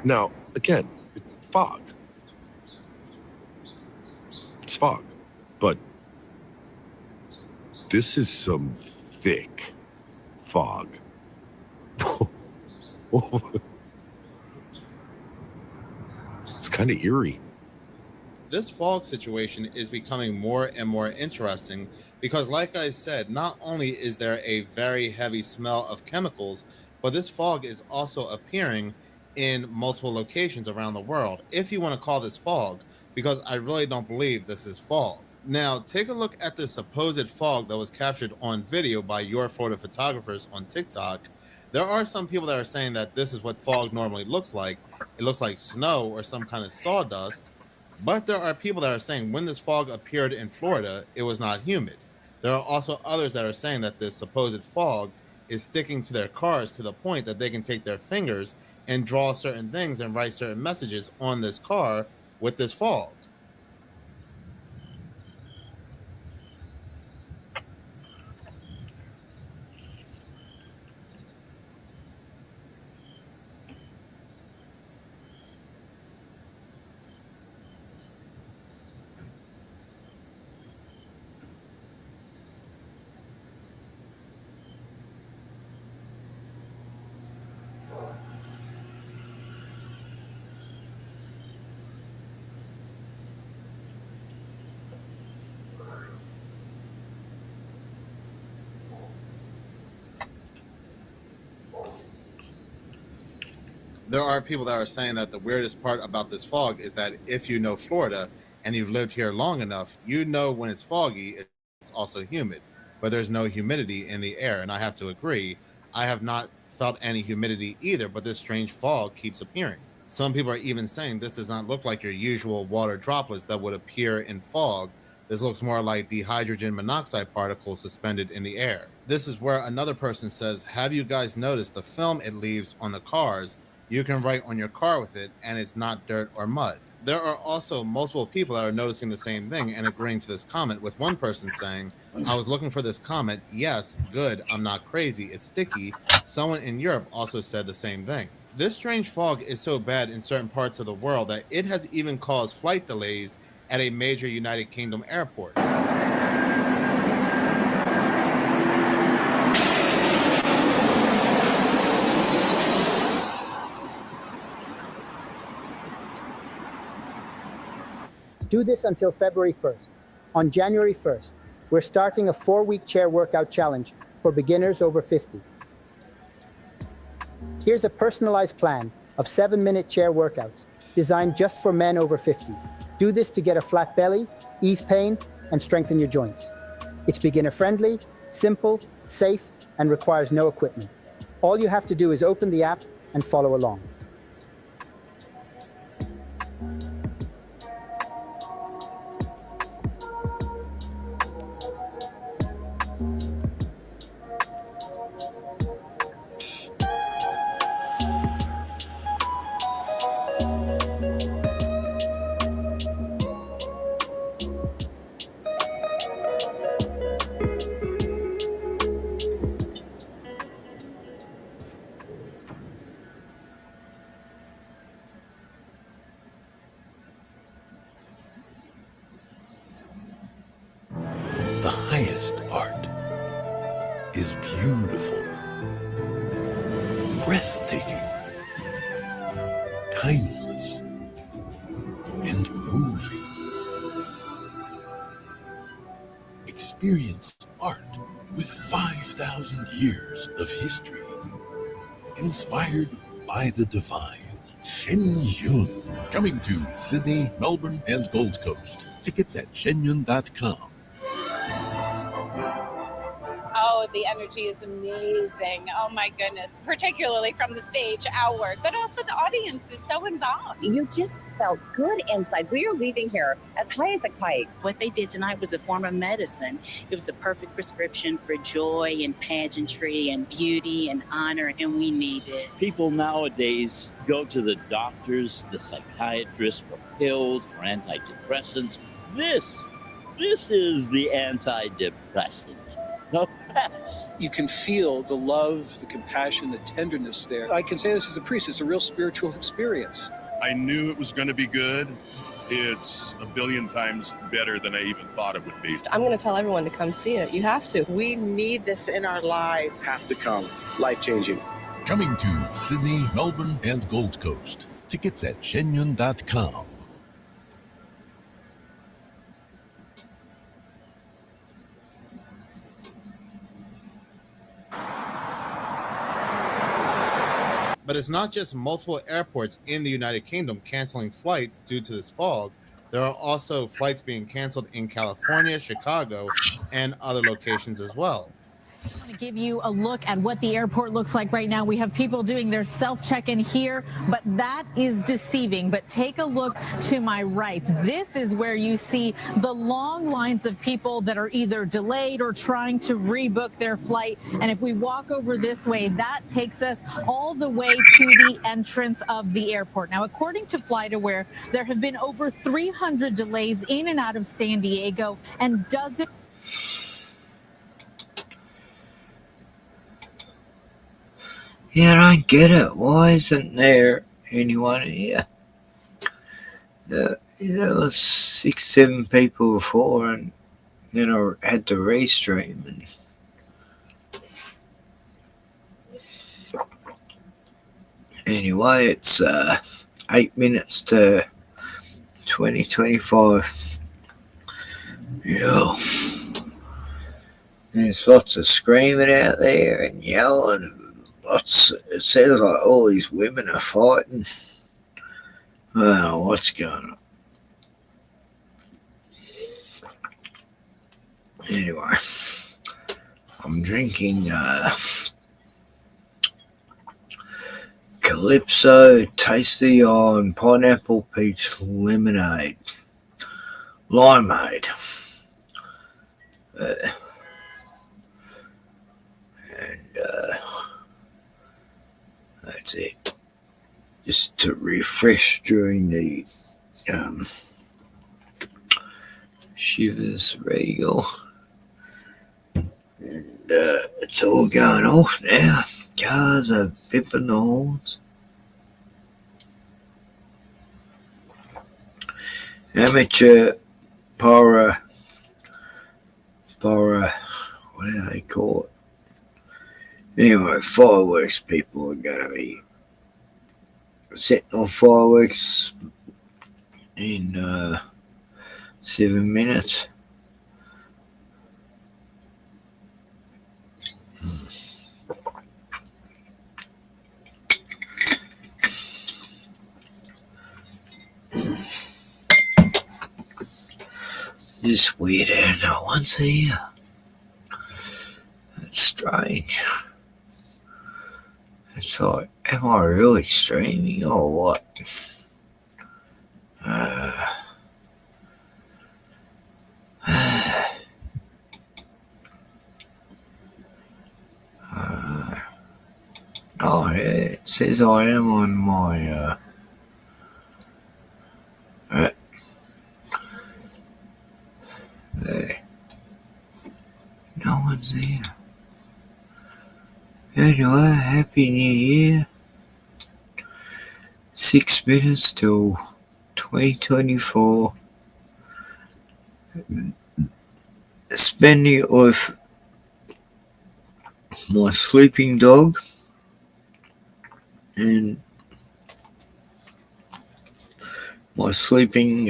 Now, again, fog. It's fog. But this is some thick fog. It's kind of eerie. This fog situation is becoming more and more interesting because, like I said, not only is there a very heavy smell of chemicals, but this fog is also appearing in multiple locations around the world, if you want to call this fog, because I really don't believe this is fog. Now, take a look at the supposed fog that was captured on video by Your Florida Photographers on TikTok. There are some people that are saying that this is what fog normally looks like. It looks like snow or some kind of sawdust. But there are people that are saying when this fog appeared in Florida, it was not humid. There are also others that are saying that this supposed fog is sticking to their cars to the point that they can take their fingers and draw certain things and write certain messages on this car with this fog. There are people that are saying that the weirdest part about this fog is that if you know Florida and you've lived here long enough, you know when it's foggy, it's also humid, but there's no humidity in the air. And I have to agree, I have not felt any humidity either, but this strange fog keeps appearing. Some people are even saying this does not look like your usual water droplets that would appear in fog. This looks more like the hydrogen monoxide particles suspended in the air. This is where another person says, have you guys noticed the film it leaves on the cars? You can write on your car with it and it's not dirt or mud. There are also multiple people that are noticing the same thing and agreeing to this comment, with one person saying, I was looking for this comment. Yes, good. I'm not crazy. It's sticky. Someone in Europe also said the same thing. This strange fog is so bad in certain parts of the world that it has even caused flight delays at a major United Kingdom airport. Do this until February 1st. On January 1st, we're starting a 4-week chair workout challenge for beginners over 50. Here's a personalized plan of 7-minute chair workouts designed just for men over 50. Do this to get a flat belly, ease pain, and strengthen your joints. It's beginner-friendly, simple, safe, and requires no equipment. All you have to do is open the app and follow along. The highest art is beautiful, breathtaking, timeless, and moving. Experience art with 5,000 years of history, inspired by the divine. Shenyun, coming to Sydney, Melbourne, and Gold Coast. Tickets at shenyun.com. Oh, the energy is amazing. Oh my goodness. Particularly from the stage outward, but also the audience is so involved. You just felt good inside. We are leaving here as high as a kite. What they did tonight was a form of medicine. It was a perfect prescription for joy and pageantry and beauty and honor, and we need it. People nowadays go to the doctors, the psychiatrists for pills, for antidepressants. This is the antidepressant. No pets. You can feel the love, the compassion, the tenderness there. I can say this as a priest, it's a real spiritual experience. I knew it was going to be good. It's a billion times better than I even thought it would be. I'm going to tell everyone to come see it. You have to. We need this in our lives. Have to come. Life-changing. Coming to Sydney, Melbourne, and Gold Coast. Tickets at shenyun.com. But it's not just multiple airports in the United Kingdom canceling flights due to this fog. There are also flights being canceled in California, Chicago, and other locations as well. I want to give you a look at what the airport looks like right now. We have people doing their self-check-in here, but that is deceiving. But take a look to my right. This is where you see the long lines of people that are either delayed or trying to rebook their flight. And if we walk over this way, that takes us all the way to the entrance of the airport. Now, according to FlightAware, there have been over 300 delays in and out of San Diego, and dozens. Yeah, I don't get it. Why isn't there anyone here? There was 6-7 people before, and then I had to restream. And anyway, it's 8 minutes to 20:25. Yeah. There's lots of screaming out there and yelling. it sounds like all these women are fighting. I don't know what's going on. Anyway, I'm drinking Calypso Tasty on Pineapple Peach Lemonade. Limeade. That's it. Just to refresh during the Chivas Regal. And it's all going off now. Cars are bipping the horns. Amateur what do they call it? Anyway, fireworks people are going to be setting off fireworks in 7 minutes. It's weird how no one's here. It's strange. It's like, am I really streaming or what? Oh yeah, it says I am on my there. No one's there. Anyway, Happy New Year. 6 minutes till 2024. Spending it with my sleeping dog and my sleeping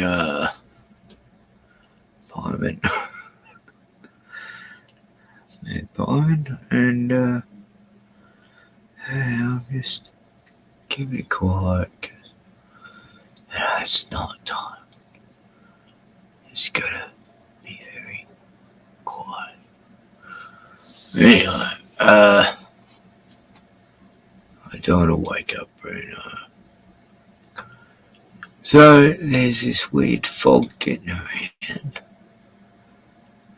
Pyman. And I'll just keep it quiet because it's not time. It's gotta be very quiet. Anyway, I don't want to wake up right now. So there's this weird fog getting around,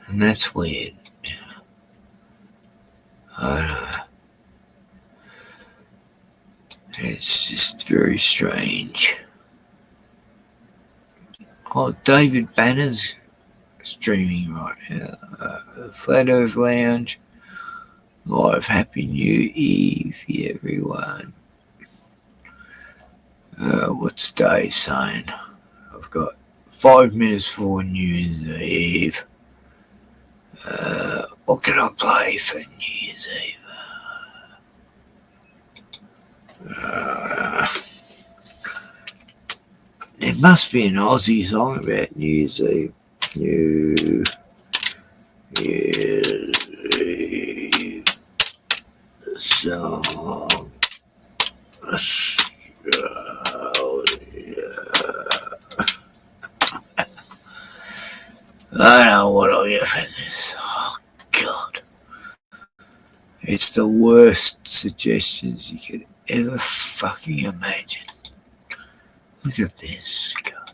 and that's weird. It's just very strange. Oh, David Banner's streaming right now. Flat Earth Lounge. Live Happy New Eve, everyone. What's Dave saying? I've got 5 minutes for New Year's Eve. What can I play for New Year's Eve? It must be an Aussie song about New Year's Eve. New Year's Eve song. I don't know what I'll get for this. Oh, God. It's the worst suggestions you could ever fucking imagine. Look at this, God.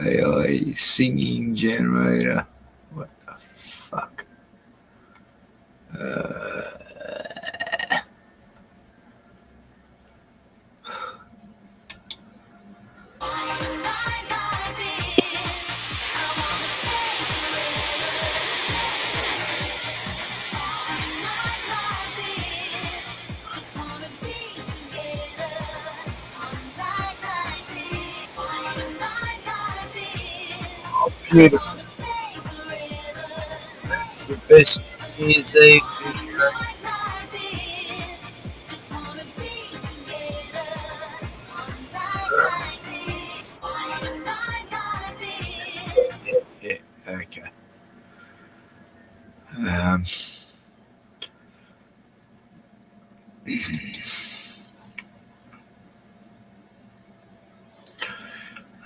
AI singing generator. What the fuck? Beautiful. That's the best New Year's Eve video.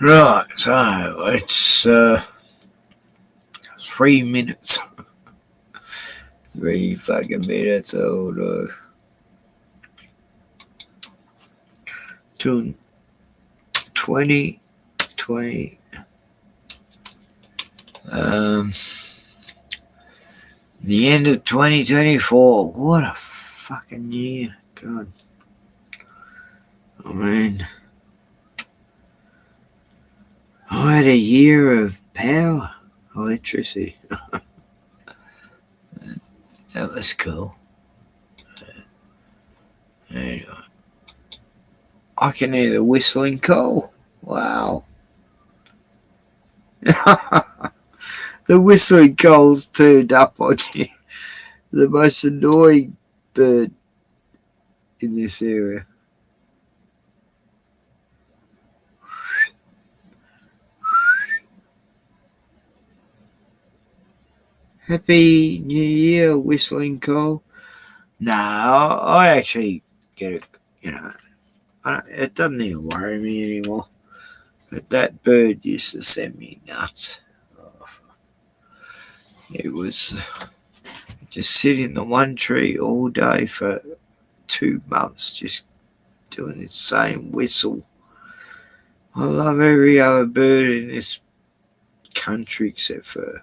Right, so it's 3 minutes. 3 fucking minutes old. 2020. The end of 2024. What a fucking year. God. I mean, I had a year of power, electricity. That was cool. Anyway, I can hear the whistling coal. Wow. The whistling coal's turned up on you. The most annoying bird in this area. Happy New Year, whistling coal. No, I actually get it, it doesn't even worry me anymore. But that bird used to send me nuts. It was just sit in the one tree all day for 2 months, just doing the same whistle. I love every other bird in this country except for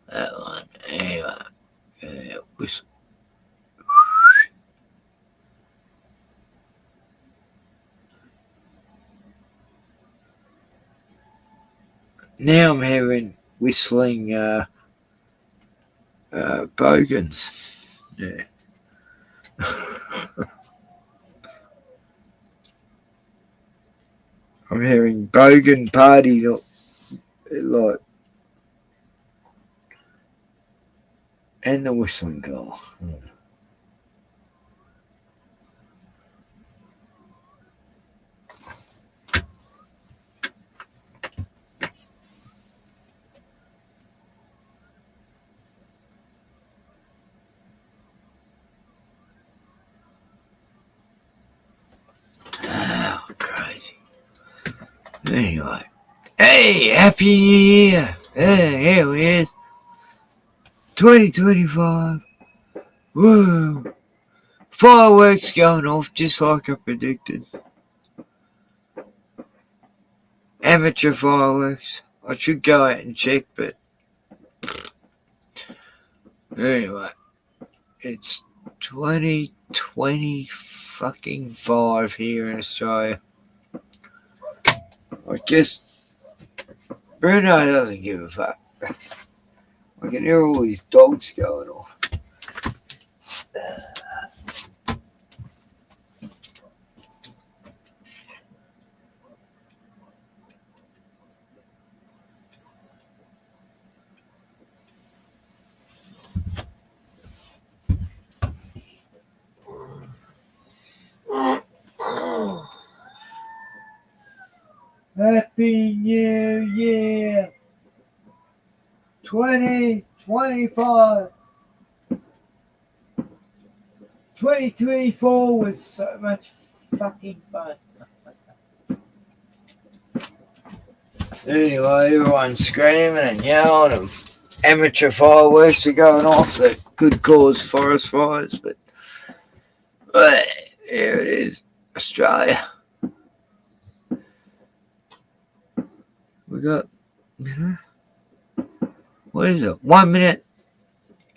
that one. Anyway, whistle. Now I'm hearing whistling bogans. Yeah. I'm hearing bogan party, like, and the whistling girl. Oh, crazy. Anyway, hey, Happy New Year! Here it is. 2025. Whoa. Fireworks going off just like I predicted. Amateur fireworks. I should go out and check, but anyway, it's 2025 here in Australia. I guess Bruno doesn't give a fuck. I can hear all these dogs going off. Happy New Year 2025. 2024 was so much fucking fun. Anyway, everyone's screaming and yelling and amateur fireworks are going off that could cause forest fires, but here it is, Australia. We got, what is it? 1 minute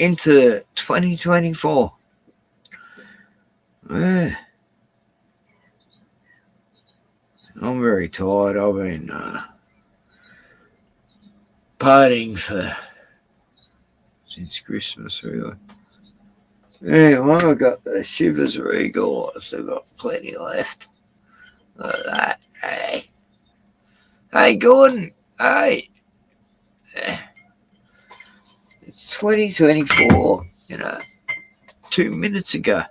into 2024. I'm very tired. I've been partying since Christmas, really. Anyway, I got the Chivas Regal. I still got plenty left. Look at that. Hey. Hey, Gordon. Hey. It's 2024, 2 minutes ago.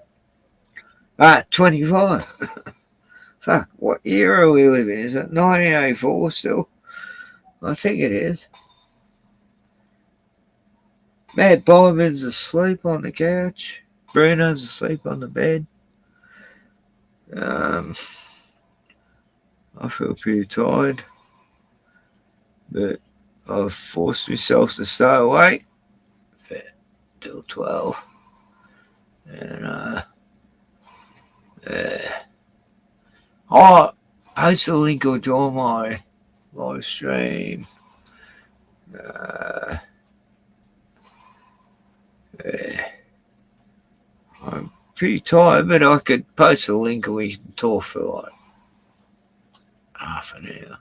25. Fuck, what year are we living in? Is it 1984 still? I think it is. Matt Byman's asleep on the couch. Bruno's asleep on the bed. I feel pretty tired, but I've forced myself to stay awake till 12. And I'll post a link or join my live stream. I'm pretty tired, but I could post a link and we can talk for like half an hour.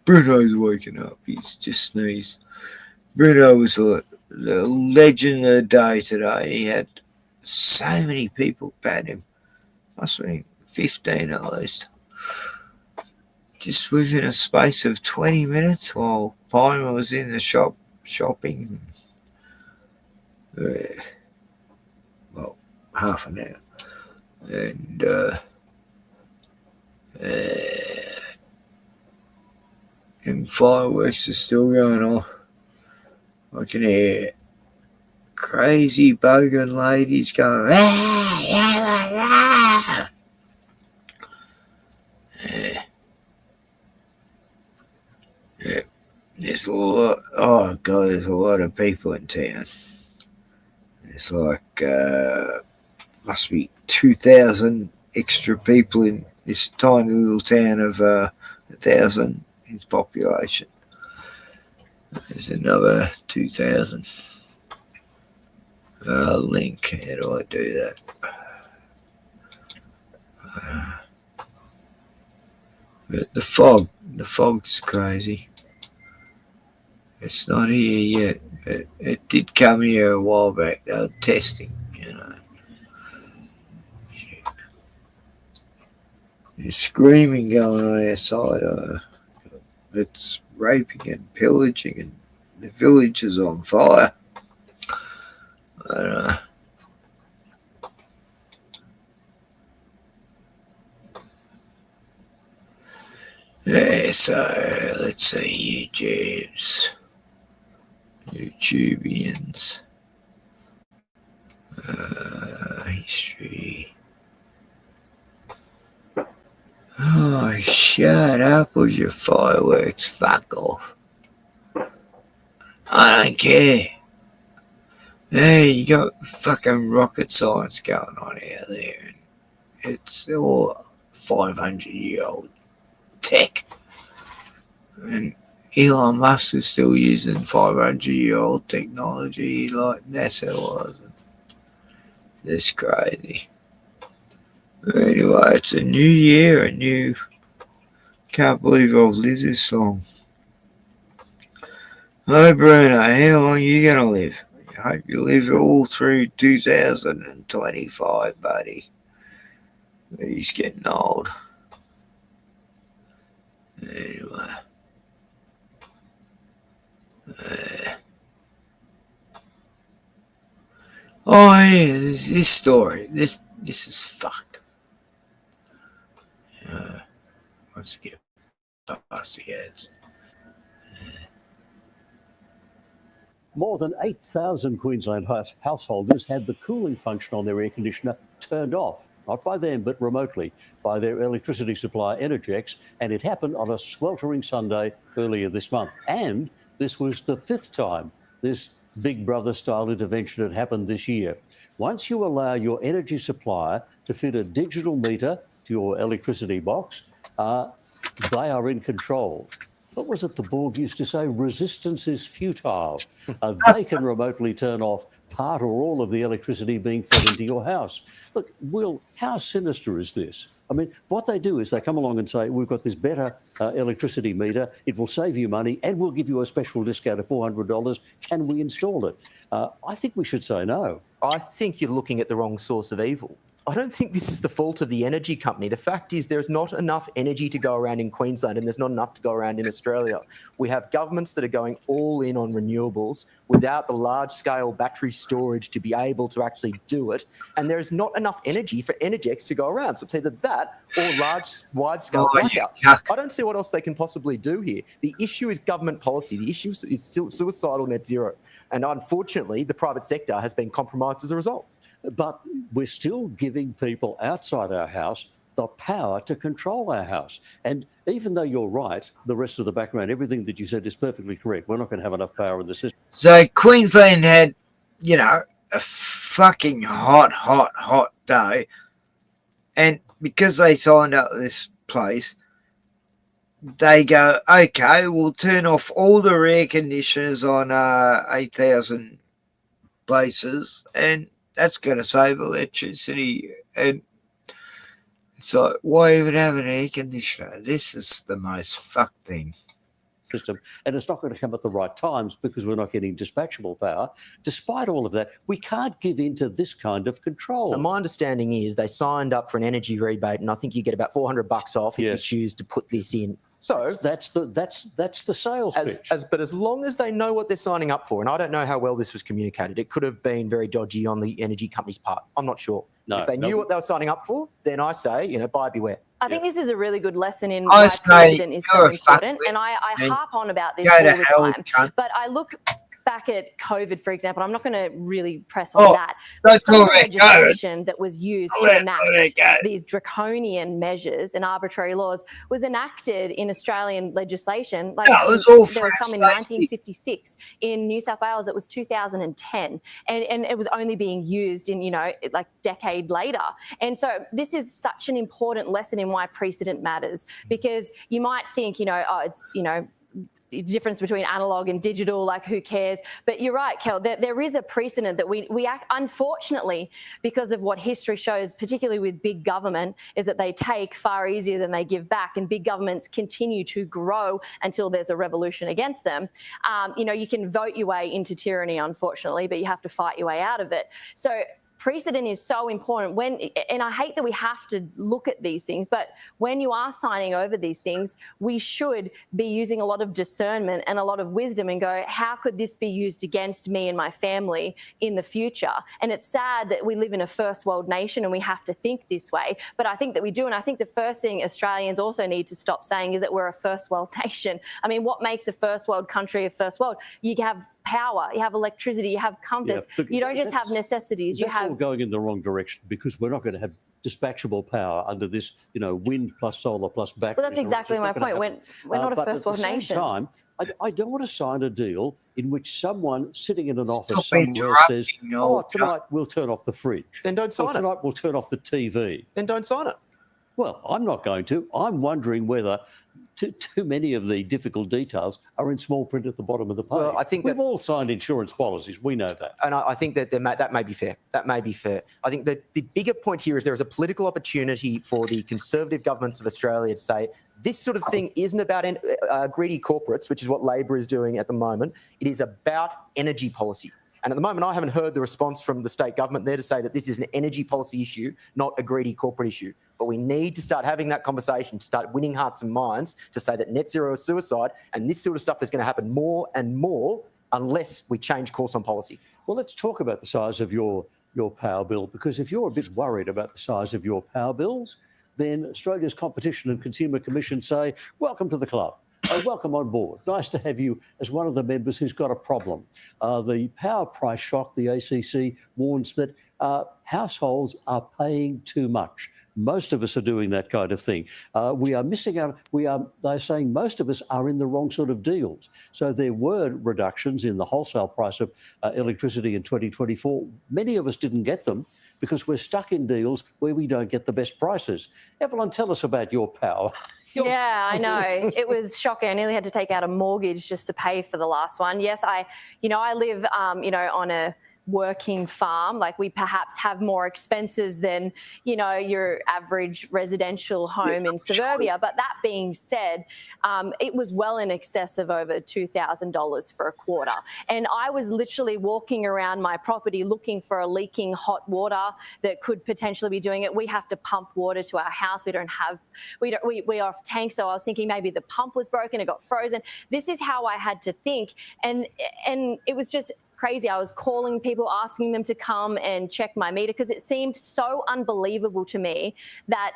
Bruno's waking up. He's just sneezed. Bruno was the legend of the day today. He had so many people pat him. Must have been 15 at least. Just within a space of 20 minutes while Palmer was in the shop shopping. Well, half an hour. And fireworks are still going off. I can hear crazy bogan ladies going, rah, rah, rah. Yeah. There's a lot, oh God, there's a lot of people in town. There's like, must be 2,000 extra people in this tiny little town of 1,000 in population. There's another 2,000. Link, how do I do that? But the fog's crazy. It's not here yet. It did come here a while back. They were testing, you know. There's screaming going on outside. It's raping and pillaging, and the village is on fire. Yeah, so let's see, YouTubians, history. Oh, shut up with your fireworks, fuck off. I don't care. Hey, you got fucking rocket science going on out there. It's all 500-year-old tech. And Elon Musk is still using 500-year-old technology like NASA was. It's crazy. Anyway, it's a new year, can't believe I've lived this long. Hi Bruno, how long are you gonna live? I hope you live all through 2025, buddy. But he's getting old. Anyway. Oh yeah, this story. This is fucked. Once again, past the heads. More than 8,000 Queensland householders had the cooling function on their air conditioner turned off, not by them, but remotely, by their electricity supplier Energex, and it happened on a sweltering Sunday earlier this month. And this was the 5th time this Big Brother-style intervention had happened this year. Once you allow your energy supplier to fit a digital meter to your electricity box, they are in control. What was it the Borg used to say? Resistance is futile. They can remotely turn off part or all of the electricity being fed into your house. Look, Will, how sinister is this? I mean, what they do is they come along and say, we've got this better electricity meter. It will save you money and we'll give you a special discount of $400. Can we install it? I think we should say no. I think you're looking at the wrong source of evil. I don't think this is the fault of the energy company. The fact is there's not enough energy to go around in Queensland and there's not enough to go around in Australia. We have governments that are going all in on renewables without the large-scale battery storage to be able to actually do it. And there's not enough energy for Energex to go around. So it's either that or large, wide-scale blackouts. I don't see what else they can possibly do here. The issue is government policy. The issue is suicidal net zero. And unfortunately, the private sector has been compromised as a result. But we're still giving people outside our house the power to control our house. And even though you're right, the rest of the background, everything that you said is perfectly correct. We're not going to have enough power in the system. So Queensland had, you know, a fucking hot day. And because they signed up this place, they go, okay, we'll turn off all the air conditioners on 8,000 places, and that's going to save electricity. And so why even have an air conditioner? This is the most fucked thing. System, and it's not going to come at the right times because we're not getting dispatchable power. Despite all of that, we can't give in to this kind of control. So my understanding is they signed up for an energy rebate, and I think you get about $400 off if you choose to put this in. So that's the sales pitch. But as long as they know what they're signing up for, and I don't know how well this was communicated, it could have been very dodgy on the energy company's part. I'm not sure. If they knew what they were signing up for, then I say, you know, buyer beware. I think this is a really good lesson in why precedent is so important, and I harp on about this all the time. But I look back at COVID, for example. I'm not going to really press on that. But some of the legislation that was used to enact these draconian measures and arbitrary laws was enacted in Australian legislation. Like there was some in 1956. In New South Wales, it was 2010, and it was only being used in, you know, like decade later. And so this is such an important lesson in why precedent matters, because you might think, you know, oh, it's, you know, the difference between analog and digital, like who cares? But you're right, Kel, there is a precedent that we act, unfortunately, because of what history shows, particularly with big government, is that they take far easier than they give back, and big governments continue to grow until there's a revolution against them. You know, you can vote your way into tyranny, unfortunately, but you have to fight your way out of it. So precedent is so important and I hate that we have to look at these things, but when you are signing over these things, we should be using a lot of discernment and a lot of wisdom and go, how could this be used against me and my family in the future? And it's sad that we live in a first world nation and we have to think this way, but I think that we do. And I think the first thing Australians also need to stop saying is that we're a first world nation. I mean, what makes a first world country a first world? You have power, you have electricity, you have comforts. You don't just have necessities. You have all going in the wrong direction, because we're not going to have dispatchable power under this, you know, wind plus solar plus batteries. Well, that's exactly my point. We're not a first world nation. At the same time, I don't want to sign a deal in which someone sitting in an office somewhere says, oh, tonight we'll turn off the fridge. Then don't sign it. Tonight we'll turn off the TV. Then don't sign it. Well, I'm not going to. I'm wondering whether too many of the difficult details are in small print at the bottom of the page. Well, I think we've all signed insurance policies. We know that. And I think that that may be fair. That may be fair. I think that the bigger point here is there is a political opportunity for the Conservative governments of Australia to say this sort of thing isn't about greedy corporates, which is what Labor is doing at the moment. It is about energy policy. And at the moment, I haven't heard the response from the state government there to say that this is an energy policy issue, not a greedy corporate issue. But we need to start having that conversation, to start winning hearts and minds, to say that net zero is suicide, and this sort of stuff is going to happen more and more unless we change course on policy. Well, let's talk about the size of your power bill, because if you're a bit worried about the size of your power bills, then Australia's Competition and Consumer Commission say, welcome to the club. Welcome on board. Nice to have you as one of the members who's got a problem. The power price shock, the ACC warns that households are paying too much. Most of us are doing that kind of thing. We are missing out. They're saying most of us are in the wrong sort of deals. So there were reductions in the wholesale price of electricity in 2024. Many of us didn't get them because we're stuck in deals where we don't get the best prices. Evelyn, tell us about your power. Yeah, I know. It was shocking. I nearly had to take out a mortgage just to pay for the last one. Yes, I live, on a working farm. Like, we perhaps have more expenses than, your average residential home in suburbia. But that being said, it was well in excess of over $2,000 for a quarter. And I was literally walking around my property looking for a leaking hot water that could potentially be doing it. We have to pump water to our house. We are off tank. So I was thinking maybe the pump was broken, it got frozen. This is how I had to think. And it was just crazy. I was calling people, asking them to come and check my meter, because it seemed so unbelievable to me that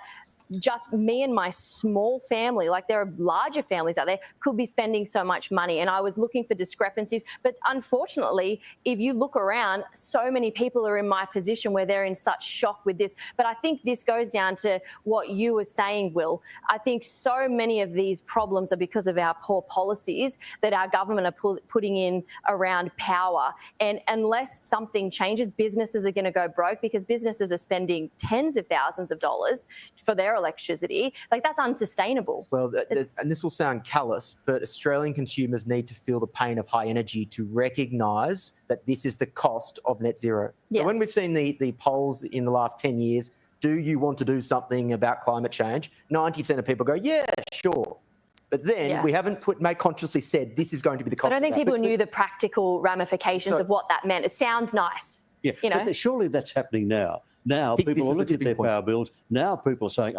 just me and my small family, like there are larger families out there, could be spending so much money. And I was looking for discrepancies. But unfortunately, if you look around, so many people are in my position where they're in such shock with this. But I think this goes down to what you were saying, Will. I think so many of these problems are because of our poor policies that our government are putting in around power. And unless something changes, businesses are going to go broke because businesses are spending tens of thousands of dollars for their electricity. Like, that's unsustainable. Well, and this will sound callous, but Australian consumers need to feel the pain of high energy to recognise that this is the cost of net zero. Yes. So when we've seen the polls in the last 10 years, do you want to do something about climate change? 90% of people go, yeah, sure. But then we haven't consciously said this is going to be the cost. I don't think of that. people knew the practical ramifications of what that meant. It sounds nice. Yeah, you know? but surely that's happening now. Now people are looking at their power bills. Now people are saying,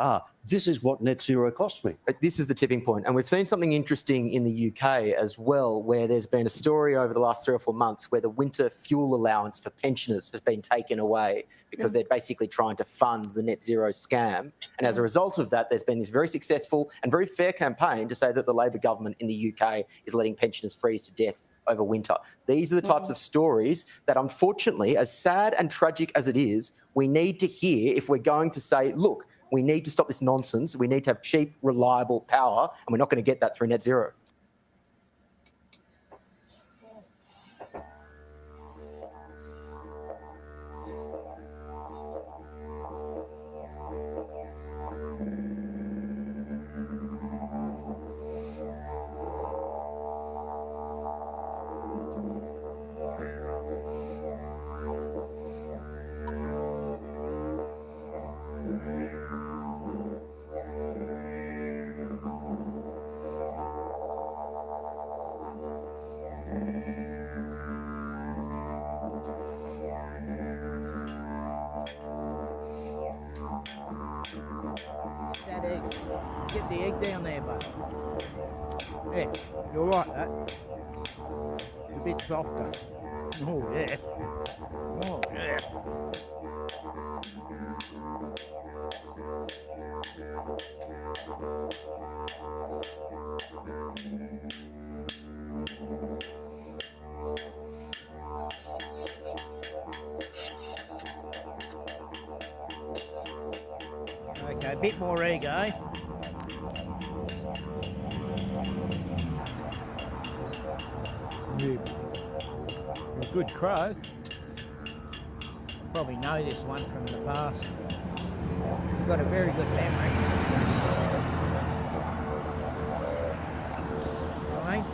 this is what net zero cost me. But this is the tipping point. And we've seen something interesting in the UK as well, where there's been a story over the last 3 or 4 months where the winter fuel allowance for pensioners has been taken away because they're basically trying to fund the net zero scam. And as a result of that, there's been this very successful and very fair campaign to say that the Labor government in the UK is letting pensioners freeze to death over winter. These are the types of stories that, unfortunately, as sad and tragic as it is, we need to hear if we're going to say, look, we need to stop this nonsense. We need to have cheap, reliable power, and we're not going to get that through net zero. That egg. Get the egg down there, bud. Yeah, you're right, that. A bit softer. Oh, yeah. Oh, yeah. Okay, a bit more ego. A good crow. Probably know this one from the past. You've got a very good memory. Right?